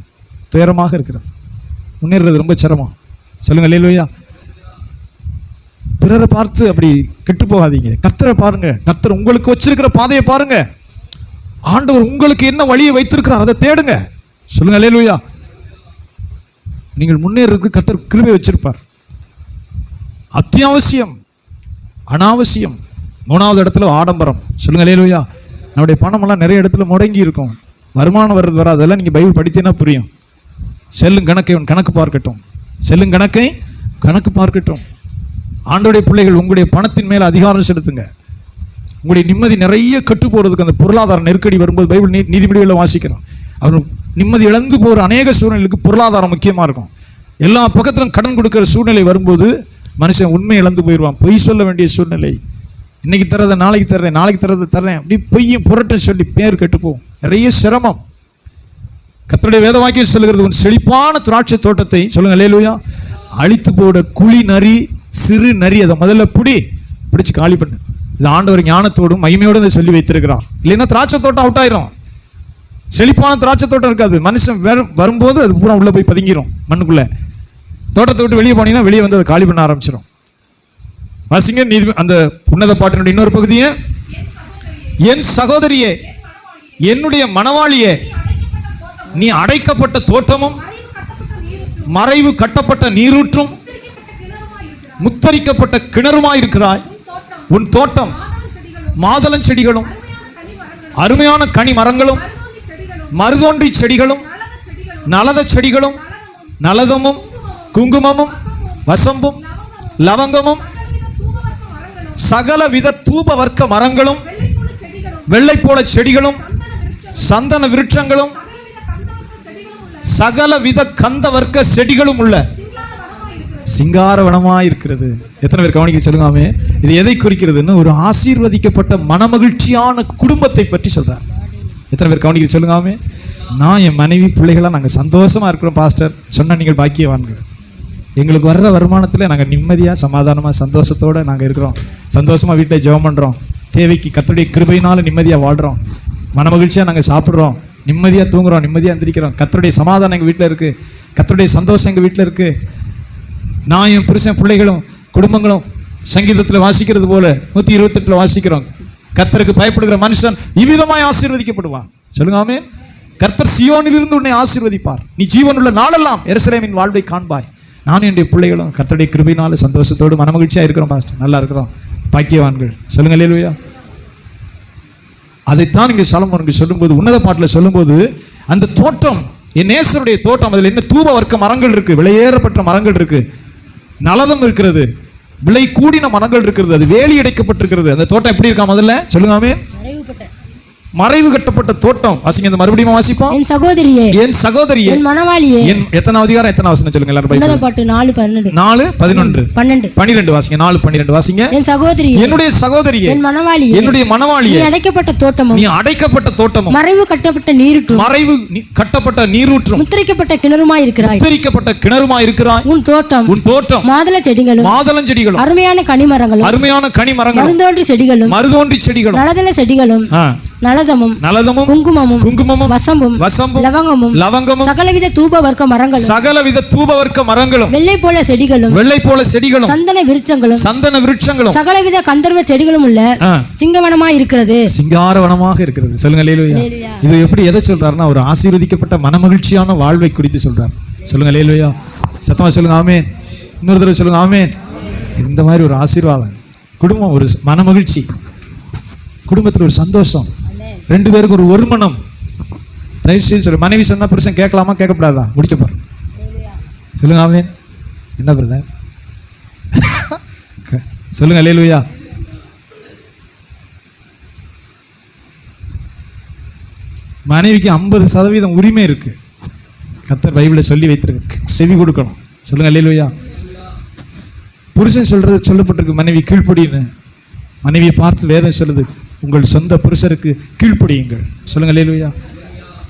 துயரமாக இருக்கிறது. முன்னேறது ரொம்ப சிரமம். சொல்லுங்க அல்லேலூயா. பிறரை பார்த்து அப்படி கெட்டு போகாதீங்க. கர்த்தரை பாருங்க. கர்த்தர் உங்களுக்கு வச்சிருக்கிற பாதையை பாருங்க. ஆண்டவர் உங்களுக்கு என்ன வழியை வைத்திருக்கிறார் அதை தேடுங்க. சொல்லுங்க அல்லேலூயா. நீங்கள் முன்னேறதுக்கு கர்த்தர் கிருபை வச்சிருப்பார். அத்தியாவசியம், அனாவசியம். மூணாவது இடத்துல ஆடம்பரம். சொல்லுங்க அல்லேலூயா. நம்முடைய பணமெல்லாம் நிறைய இடத்துல முடங்கி இருக்கும். வருமானம் வர்றது வராதெல்லாம் நீங்கள் பைபிள் படித்தீங்கன்னா புரியும். செல்லும் கணக்கை கணக்கு பார்க்கட்டும். செல்லும் கணக்கை கணக்கு பார்க்கட்டும். ஆண்டோடைய பிள்ளைகள், உங்களுடைய பணத்தின் மேலே அதிகாரம் செலுத்துங்க. உங்களுடைய நிம்மதி நிறைய கெட்டு போகிறதுக்கு அந்த பொருளாதார நெருக்கடி வரும்போது பைபிள் நீதிமொழிகளில் வாசிக்கிறோம். அவர் நிம்மதி இழந்து போகிற அநேக சூழ்நிலைக்கு பொருளாதாரம் முக்கியமாக இருக்கும். எல்லா பக்கத்திலும் கடன் கொடுக்குற சூழ்நிலை வரும்போது மனுஷன் உண்மை இழந்து போயிடுவான். பொய் சொல்ல வேண்டிய சூழ்நிலை. இன்னைக்கு தர்றதை நாளைக்கு தர்றேன், நாளைக்கு தர்றதை தர்றேன், அப்படி பொய்யும் புரட்டும் சொல்லி பேர் கெட்டுப்போம். நிறைய சிரமம். கர்த்தருடைய வேத வாக்கியம் சொல்லுகிறது, உன் செழிப்பான திராட்சை தோட்டத்தை, சொல்லுங்க அல்லேலூயா, அழித்து போட குழி நரி சிறு நரி அதை முதல்ல பிடிச்சு காலி பண்ணு. இது ஆண்டவர் ஞானத்தோடும் மகிமையோடு அதை சொல்லி வைத்திருக்கிறார். இல்லைன்னா திராட்சை தோட்டம் அவுட் ஆயிரும். செழிப்பான திராட்சை தோட்டம் இருக்காது. மனுஷன் வரும்போது அது பூரா உள்ள போய் பதுங்கிரும் மண்ணுக்குள்ள. தோட்டத்தை விட்டு வெளியே போனீங்கன்னா வெளியே வந்து அதை காலி பண்ண ஆரம்பிச்சிடும். வாசிங்க அந்த உன்னத பாட்டினுடைய இன்னொரு பகுதியை, என் சகோதரியே, என்னுடைய மணவாளியே, நீ அடைக்கப்பட்ட தோட்டமும் மறைவு கட்டப்பட்ட நீரூற்றும் முத்தரிக்கப்பட்ட கிணறுமாயிருக்கிறாய். உன் தோட்டம் மாதளம் செடிகளும் அருமையான கனி மரங்களும் மருதோன்றி செடிகளும் நலத செடிகளும் நலதமும் குங்குமமும் வசம்பும் லவங்கமும் சகல வித தூப வர்க்க மரங்களும் வெள்ளை போல செடிகளும் சந்தன விருட்சங்களும் சகல வித கந்த வர்க்க செடிகளும் உள்ள சிங்காரவனமாய் இருக்கிறது. எத்தனை பேர் கவனிக்க சொல்லுங்க. இது எதை குறிக்கிறதுன்னு, ஒரு ஆசீர்வதிக்கப்பட்ட மனமகிழ்ச்சியான குடும்பத்தை பற்றி சொல்றார். எத்தனை பேர் கவனிக்க சொல்லுங்க. நான் என் மனைவி பிள்ளைகளாக நாங்கள் சந்தோஷமா இருக்கிறோம் பாஸ்டர் சொன்ன நீங்கள் பாக்கியவான்கள். எங்களுக்கு வர்ற வருமானத்தில் நாங்கள் நிம்மதியாக சமாதானமாக சந்தோஷத்தோடு நாங்கள் இருக்கிறோம். சந்தோஷமாக வீட்டில் ஜெபம் பண்ணுறோம். தேவைக்கு கர்த்தருடைய கிருபையினால நிம்மதியாக வாழ்கிறோம். மனமகிழ்ச்சியாக நாங்கள் சாப்பிட்றோம். நிம்மதியாக தூங்குறோம். நிம்மதியாக எந்திரிக்கிறோம். கர்த்தருடைய சமாதானம் எங்கள் வீட்டில் இருக்குது. கர்த்தருடைய சந்தோஷம் எங்கள் வீட்டில் இருக்குது. நான் என் புருஷன் பிள்ளைகளும் குடும்பங்களும் சங்கீதத்தில் வாசிக்கிறது போல 128 வாசிக்கிறோம். கர்த்தருக்கு பயப்படுகிற மனுஷன் இவ்விதமாய் ஆசீர்வதிக்கப்படுவான். சொல்லுங்க ஆமென். கர்த்தர் சியோனில் இருந்து உன்னை ஆசீர்வதிப்பார். நீ ஜீவனுள்ள நாளெல்லாம் எருசலேமின் வாழ்வை காண்பாய். நான் என்னுடைய பிள்ளைகளும் கர்த்தருடைய கிருபையினால சந்தோஷத்தோடு மனமகிழ்ச்சியாக இருக்கிறோம் பாஸ்டர். நல்லா இருக்கிறோம். பாக்கியவான்கள். சொல்லுங்க அல்லேலூயா. அதைத்தான் இங்கே சாலமோன் சொல்லும்போது, உன்னத பாட்டில் சொல்லும்போது, அந்த தோட்டம் என் நேசருடைய தோட்டம், அதில் என்ன தூப வர்க்க மரங்கள் இருக்கு, விலையேறப்பட்ட மரங்கள் இருக்கு, நலதம் இருக்கிறது, விலை கூடின மரங்கள் இருக்கிறது, அது வேலி அடைக்கப்பட்டிருக்கிறது. அந்த தோட்டம் எப்படி இருக்கா முதல்ல சொல்லுங்க ஆமென். மறைவு கட்டப்பட்ட தோட்டம். வாசிங்க, இந்த மறுபடியும் வாசிப்போம். என் சகோதரியே, என் சகோதரியே, என் மணவாளியே. எத்தனை அதிகாரம் எத்தனை வசனம் சொல்லுங்க எல்லாரும். பைபிள் பாட்டு 4:11 4:11 12 வாசிங்க. 4:12 வாசிங்க. என் சகோதரியே, என்னுடைய சகோதரியே, என் மணவாளியே, என்னுடைய மணவாளியே, நீ அடைக்கப்பட்ட தோட்டமும், நீ அடைக்கப்பட்ட தோட்டமும், மறைவு கட்டப்பட்ட நீரூற்றும், மறைவு கட்டப்பட்ட நீரூற்றும், முத்திரிக்கப்பட்ட கிணறுமாய் இருக்கிறாய், முத்திரிக்கப்பட்ட கிணறுமாய் இருக்கிறாய். உன் தோட்டம், உன் தோட்டம் மாதள செடிகளும், மாதளம் செடிகளும், அருமையான கனிமரங்களும், அருமையான கனிமரங்களும், மருதோன்றி செடிகளும், மருதோன்றி செடிகளும், நலதல செடிகளும், நலதமும் நலதமும் குங்குமமும் குங்குமமும் வசம்பும் வசம்பும் லவங்கமும் லவங்கமும் சகலவித தூப வர்க்க மரங்களும், சகலவித தூப வர்க்க மரங்களும், வெள்ளை போல செடிகளும், வெள்ளை போல செடிகளும், சந்தன விருட்சங்களும், சந்தன விருட்சங்களும், சகலவித கந்தர்வ செடிகளும் உள்ள சிங்கவனமாய் இருக்கிறது. சிங்காரவனமாக இருக்கிறது. சொல்லுங்க அல்லேலூயா. இது எப்படி எதை சொல்றாருன்னா, ஒரு ஆசீர்வதிக்கப்பட்ட மனமகிழ்ச்சியான வாழ்வை குறித்து சொல்றார். சொல்லுங்க அல்லேலூயா. சத்தமா சொல்லுங்க ஆமென். இன்னொரு தடவை சொல்லுங்க ஆமென். இந்த மாதிரி ஒரு ஆசீர்வாதம், குடும்பம் ஒரு மனமகிழ்ச்சி, குடும்பத்தில் ஒரு சந்தோஷம், 2 பேருக்கு ஒரு மனம். தயவு செய்து சொல்லு. மனைவி சொன்னா புருஷன் கேட்கலாமா கேட்கக்கூடாதா? முடிக்க போறேன். சொல்லுங்க ஆமென். என்ன பிரதர் சொல்லுங்க அல்லேலூயா. மனைவிக்கு 50% உரிமை இருக்கு. கர்த்தர் பைபிளை சொல்லி வைத்திருக்கு, செவி கொடுக்கணும். சொல்லுங்க அல்லேலூயா. புருஷன் சொல்றது சொல்லப்பட்டிருக்கு, மனைவி கீழ்ப்படின்னு. மனைவியை பார்த்து வேதம் சொல்லுது, உங்கள் சொந்த புருஷருக்கு கீழ்ப்படியுங்கள். சொல்லுங்க அல்லேலூயா.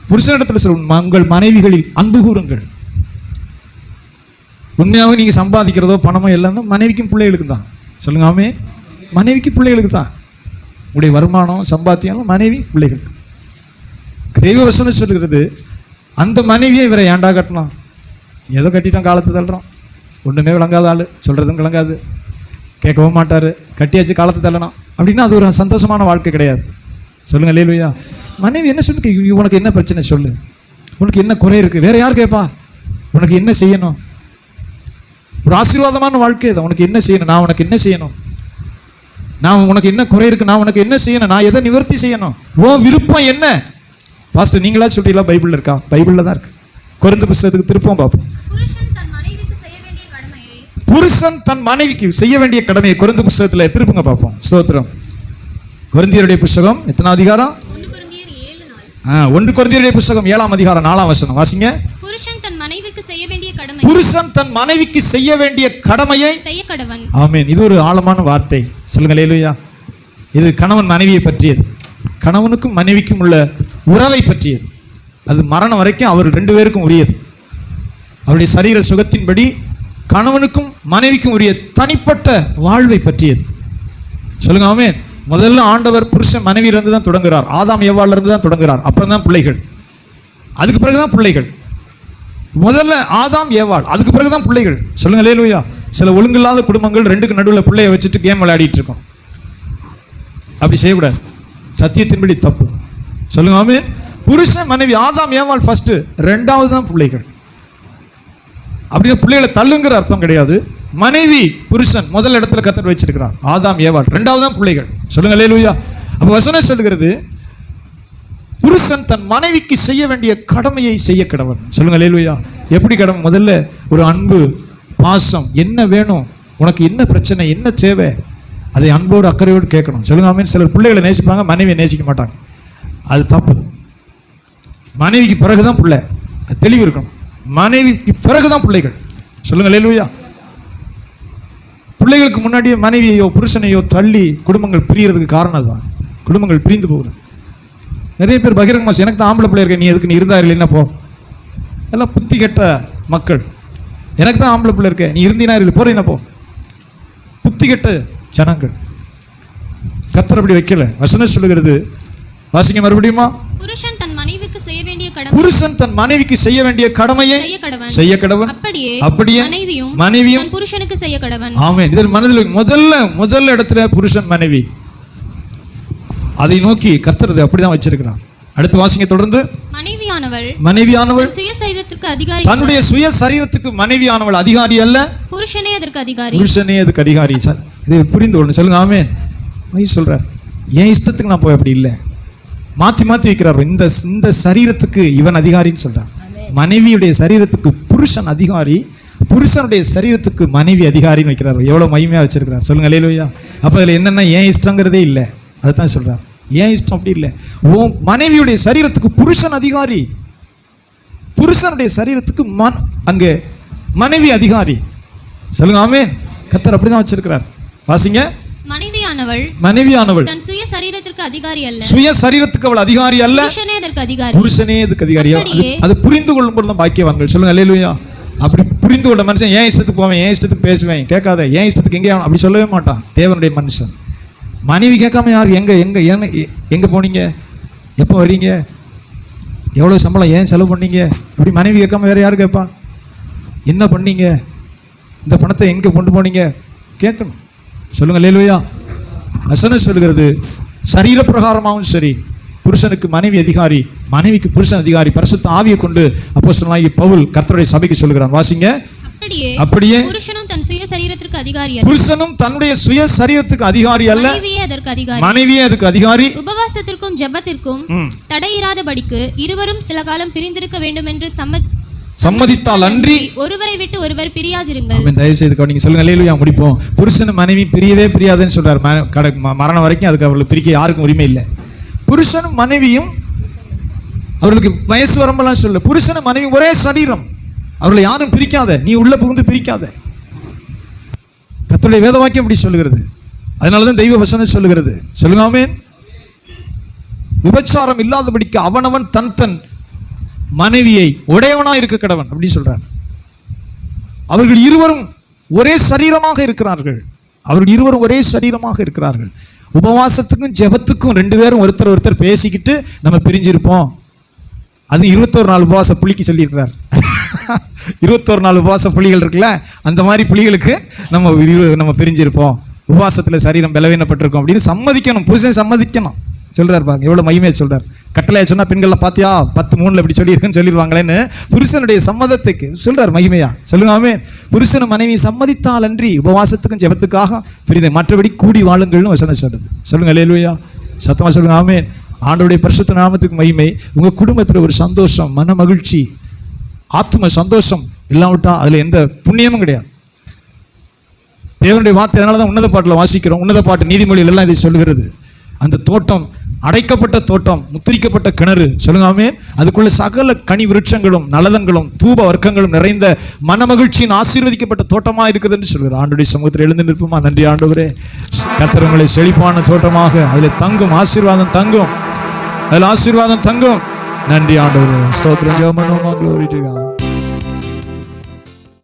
புருஷனிடத்தில் சொல்லுங்க, உங்கள் மனைவிகளில் அன்பு கூறுங்கள். உண்மையாக நீங்க சம்பாதிக்கிறதோ பணமோ இல்லைன்னா மனைவிக்கும் பிள்ளைகளுக்கு தான். சொல்லுங்க ஆமே. மனைவிக்கு பிள்ளைகளுக்கு தான். உங்களுடைய வருமானம் சம்பாத்தியம் மனைவி பிள்ளைகளுக்கு. தெய்வ வசனம் சொல்லுகிறது, அந்த மனைவியை இவரை ஏண்டா கட்டணும், ஏதோ கட்டிட்டோம், காலத்தை தள்ளுறோம், ஒன்றுமே விளங்காத ஆள், சொல்கிறதும் விளங்காது, கேட்கவும் மாட்டார், கட்டியாச்சு காலத்தை தள்ளணும் அப்படின்னா அது ஒரு சந்தோஷமான வாழ்க்கை கிடையாது. சொல்லுங்க அல்லேலூயா. மனைவி என்ன சொல்லு, உனக்கு என்ன பிரச்சனை சொல்லு, உனக்கு என்ன குறை இருக்குது, வேற யார் கேட்பா, உனக்கு என்ன செய்யணும், ஒரு ஆசீர்வாதமான வாழ்க்கை தான். உனக்கு என்ன செய்யணும், நான் உனக்கு என்ன செய்யணும், நான் உனக்கு என்ன குறை இருக்கு, நான் உனக்கு என்ன செய்யணும், நான் எதை நிவர்த்தி செய்யணும், உன் விருப்பம் என்ன. பாஸ்டர் நீங்களா சொல்றீங்களா, பைபிள்ல இருக்கா? பைபிள்ல தான் இருக்கு. கொரிந்து புத்தகத்துக்கு திருப்பம் பார்ப்போம். புருஷன் தன் மனைவிக்கு செய்ய வேண்டிய கடமையை கொரிந்து புத்தகத்துல திருப்புங்க பார்ப்போம். ஸ்தோத்திரம். கொரிந்தியருடைய புத்தகம் எத்தனாம் அதிகாரம்? 1 கொரிந்தியருடைய புத்தகம் 7ஆம் அதிகாரம் 4ஆம் வசனம் வாசிங்க. புருஷன் தன் மனைவிக்கு செய்ய வேண்டிய கடமையை செய்ய கடவன். ஆமென். இது ஒரு ஆழமான வார்த்தை. சொல்லுங்க அல்லேலூயா. இது கணவன் மனைவியை பற்றியது, கணவனுக்கும் மனைவிக்கும் உள்ள உறவை பற்றியது. அது மரணம் வரைக்கும் அவர் 2 பேருக்கும் உரியது. அவருடைய சரீர சுகத்தின்படி கணவனுக்கும் மனைவிக்கும் உரிய தனிப்பட்ட வாழ்வை பற்றியது. சொல்லுங்க ஆமென். முதல்ல ஆண்டவர் புருஷன் மனைவியிலிருந்து தான் தொடங்குகிறார். ஆதாம் ஏவாள்ல இருந்து தான் தொடங்குகிறார். அப்புறம் தான் பிள்ளைகள், அதுக்கு பிறகுதான் பிள்ளைகள். முதல்ல ஆதாம் ஏவாள், அதுக்கு பிறகுதான் பிள்ளைகள். சொல்லுங்க அல்லேலூயா. சில ஒழுங்கில்லாத குடும்பங்கள் 2க்கு நடுவில் பிள்ளைய வச்சுட்டு கேம் விளையாடிட்டு இருக்கோம். அப்படி செய்யக்கூடாது, சத்தியத்தின்படி தப்பு. சொல்லுங்க ஆமென். புருஷன் மனைவி, ஆதாம் ஏவாள் ஃபர்ஸ்ட், 2வது தான் பிள்ளைகள். அப்படின்னா பிள்ளைகளை தள்ளுங்கிற அர்த்தம் கிடையாது. மனைவி புருஷன் முதல் இடத்துல கர்த்தர் வச்சிருக்கிறார், ஆதாம் ஏவாள் 2வது தான் பிள்ளைகள். சொல்லுங்க அல்லேலூயா. அப்ப வசனம் சொல்லுகிறது, புருஷன் தன் மனைவிக்கு செய்ய வேண்டிய கடமையை செய்ய கடவன். சொல்லுங்க அல்லேலூயா. எப்படி கடமை? முதல்ல ஒரு அன்பு, பாசம், என்ன வேணும், உனக்கு என்ன பிரச்சனை, என்ன தேவை, அதை அன்போடு அக்கறையோடு கேட்கணும். சொல்லுங்க ஆமென். சிலர் பிள்ளைகளை நேசிப்பாங்க, மனைவியை நேசிக்க மாட்டாங்க. அது தப்பு. மனைவிக்கு பிறகுதான் பிள்ளை, அது தெளிவு இருக்கணும். மனைவிக்கு பிறகுதான் பிள்ளைகள். சொல்லுங்க அல்லேலூயா. பிள்ளைகளுக்கு முன்னாடியே மனைவியையோ புருஷனையோ தள்ளி குடும்பங்கள் பிரியறதுக்கு காரணம் தான், குடும்பங்கள் பிரிந்து போகுது. நிறைய பேர் பகிரங்கமாக, எனக்கு தான் ஆம்பளை பிள்ளை இருக்க, நீ எதுக்கு, நீ இருந்தா இல்லை என்ன போ, எல்லாம் புத்தி கெட்ட மக்கள். எனக்கு தான் ஆம்பளை பிள்ளை இருக்க, நீ இருந்தீனா இல்லை, போறீங்கன்னா போ. புத்தி கெட்ட ஜனங்கள். கர்த்தர் அப்படி வைக்கல. வசனம் சொல்லுகிறது, வாசிங்க மறுபடியுமா. புருஷன் தன் மனைவிக்கு செய்ய வேண்டிய கடமையை செய்ய கடவன். அப்படியே மனைவியும் புருஷனுக்கு செய்ய கடவன். ஆமென். இதில் மனதில் முதல்ல இடத்துல புருஷன் மனைவி, அதை நோக்கி கர்த்தர் அப்படிதான் வச்சிருக்கிறார். அடுத்து வாசிங்க தொடர்ந்து. மனைவியானவள் தன்னுடைய சுய சரீரத்துக்கு மனைவியானவள் அதிகாரி அல்ல, புருஷனே அதுக்கு அதிகாரி. இதை புரிந்து கொள்ளணும். சொல்லுங்க ஆமென். சொல்றார், என் இஷ்டத்துக்கு நான் போய் அப்படி இல்லை, மாத்தி வைக்கிறார். இந்த சரீரத்துக்கு இவன் அதிகாரின்னு சொல்றார். மனைவியுடைய சரீரத்துக்கு புருஷன் அதிகாரி, புருஷனுடைய சரீரத்துக்கு மனைவி அதிகாரின்னு வைக்கிறார். எவ்வளவு மகிமையா வச்சிருக்கிறார். சொல்லுங்க அல்லேலூயா. அப்ப அதுல என்னன்னா ஏன் இஷ்டங்கிறதே இல்லை, அதுதான் சொல்றார். ஏன் இஷ்டம் அப்படி இல்லை. உன் மனைவியுடைய சரீரத்துக்கு புருஷன் அதிகாரி, புருஷனுடைய சரீரத்துக்கு அங்கே மனைவி அதிகாரி. சொல்லுங்க ஆமென். கர்த்தர் அப்படிதான் வச்சிருக்கிறார். வாசிங்க. மனைவியானவள் தன் சுய சரீரத்துக்கு அதிகாரி அல்ல, சுய சரீரத்துக்கு அவள் அதிகாரி அல்ல, புருஷனே அதுக்கு அதிகாரி. அது புரிந்து கொள்ளும் பொழுது தான் பாக்கியவான்கள். சொல்லுங்க அல்லேலூயா. அப்படி புரிந்து கொள்ள மனுஷன் ஏன் இஷ்டத்துக்கு போவேன், ஏன் இஷ்டத்துக்கு பேசுவேன், கேட்காத, ஏன் இஷ்டத்துக்கு எங்கே அப்படி சொல்லவே மாட்டான் தேவனுடைய மனுஷன். மனைவி கேட்காம யார் எங்க போனீங்க, எப்போ வரீங்க, எவ்வளோ சம்பளம், ஏன் செலவு பண்ணீங்க, அப்படி மனைவி கேட்காம வேற யார் கேட்பா? என்ன பண்ணீங்க, இந்த பணத்தை எங்கே கொண்டு போனீங்க கேட்கணும். சொல்லுங்க அல்லேலூயா. வசனம் சொல்லுகிறது, சரீர பிரகாரமாகவும் சரி, புருஷனுக்கு மனைவி அதிகாரி, மனைவிக்கு புருஷன் அதிகாரி. பரிசுத்த ஆவியை கொண்டு அப்போஸ்தலனாகிய பவுல் கர்த்தருடைய சபைக்கு சொல்கிறான். வாசிங்க. அப்படியே புருஷனும் தன்னுடைய சுய சரீரத்துக்கு அதிகாரி அல்ல, மனைவியே அதுக்கு அதிகாரி. உபவாசத்திற்கும் ஜெபத்திற்கும் தடையிராதபடிக்கு இருவரும் சில காலம் பிரிந்திருக்க வேண்டும் என்று சம்மதித்தால் அன்றி ஒருவரை விட்டு ஒருவர் பிரியாதிருங்கள். தயவு செய்து நீங்க சொல்லுங்க அல்லேலூயா. முடிப்போம். புருஷன் மனைவி பிரியாதுன்னு சொல்றாரு. மரணம் வரைக்கும் அதுக்கு அவர்கள் பிரிக்க யாருக்கும் உரிமை இல்லை. புருஷனும் மனைவியும் அவர்களுக்கு வயசு வரம்பெல்லாம் சொல்ல. புருஷன மனைவி ஒரே சரீரம், அவர்களை யாரும் பிரிக்காத, நீ உள்ள புகுந்து பிரிக்காத. கர்த்தருடைய வேத வாக்கியம் அப்படி சொல்லுகிறது. அதனாலதான் தெய்வ வசனம் சொல்லுகிறது. சொல்லுங்க ஆமென். விபச்சாரம் இல்லாதபடிக்கு அவனவன் தன் தன் மனைவியை உடையவனா இருக்க கடவன் அப்படின்னு சொல்றார். அவர்கள் இருவரும் ஒரே சரீரமாக இருக்கிறார்கள். அவர்கள் இருவரும் ஒரே சரீரமாக இருக்கிறார்கள். உபவாசத்துக்கும் ஜெபத்துக்கும் ரெண்டு பேரும் ஒருத்தர் ஒருத்தர் பேசிக்கிட்டு நம்ம பிரிஞ்சிருப்போம். அது 21 நாள் உபவாச புலிக்கு சொல்லியிருக்கிறார். 21 நாள் உபவாச புலிகள் இருக்குல்ல, அந்த மாதிரி புலிகளுக்கு நம்ம பிரிஞ்சிருப்போம், உபவாசத்தில் சரீரம் பலவீனப்பட்டிருக்கோம் அப்படின்னு சம்மதிக்கணும். புருஷன் சம்மதிக்கணும் சொல்றாரு. பாருங்க எவ்வளவு மகிமையை சொல்றார். கட்டளையா சொன்னா பெண்கள்லாம் பாத்தியா 10:3 இப்படி சொல்லியிருக்குன்னு சொல்லிடுவாங்களேன்னு புருஷனுடைய சம்மதத்துக்கு சொல்றார். மகிமையா சொல்லுங்க ஆமென். புருஷனும் மனைவி சம்மதித்தால் அன்றி உபவாசத்துக்கும் ஜெபத்துக்காக பிரிதை, மற்றபடி கூடி வாழுங்கள்னு வசனம் சொல்லுது. சொல்லுங்க அல்லேலூயா, சத்தமா சொல்லுங்க ஆமென். ஆண்டவருடைய பரிசுத்த நாமத்துக்கு மகிமை. உங்க குடும்பத்தில் ஒரு சந்தோஷம், மன மகிழ்ச்சி, ஆத்ம சந்தோஷம் இல்லாவிட்டா அதுல எந்த புண்ணியமும் கிடையாது. தேவனுடைய வார்த்தை அதனால தான் உன்னத பாட்டில் வாசிக்கிறோம். உன்னத பாட்டு நீதிமொழிகள் எல்லாம் இதை சொல்லுகிறது. அந்த தோட்டம் அடைக்கப்பட்ட தோட்டம், முத்திரிக்கப்பட்ட கிணறு, சொல்லுங்க ஆமென். அதுக்குள்ள சகல கனி விருட்சங்களும் நலதங்களும் தூப வர்க்கங்களும் நிறைந்த மனமகிழ்ச்சியின் ஆசீர்வதிக்கப்பட்ட தோட்டமா இருக்குது என்று சொல்கிறார். ஆண்டுடைய சமூகத்தில் எழுந்து நிற்போமா? நன்றி ஆண்டவரே. கர்த்தர் உங்களை செழிப்பான தோட்டமாக, அதில் தங்கும் ஆசீர்வாதம் தங்கும், அதில் ஆசீர்வாதம் தங்கும். நன்றி ஆண்டவரே. ஸ்தோத்திரம். ஜெபம் பண்ணுவோமா? Glory to God.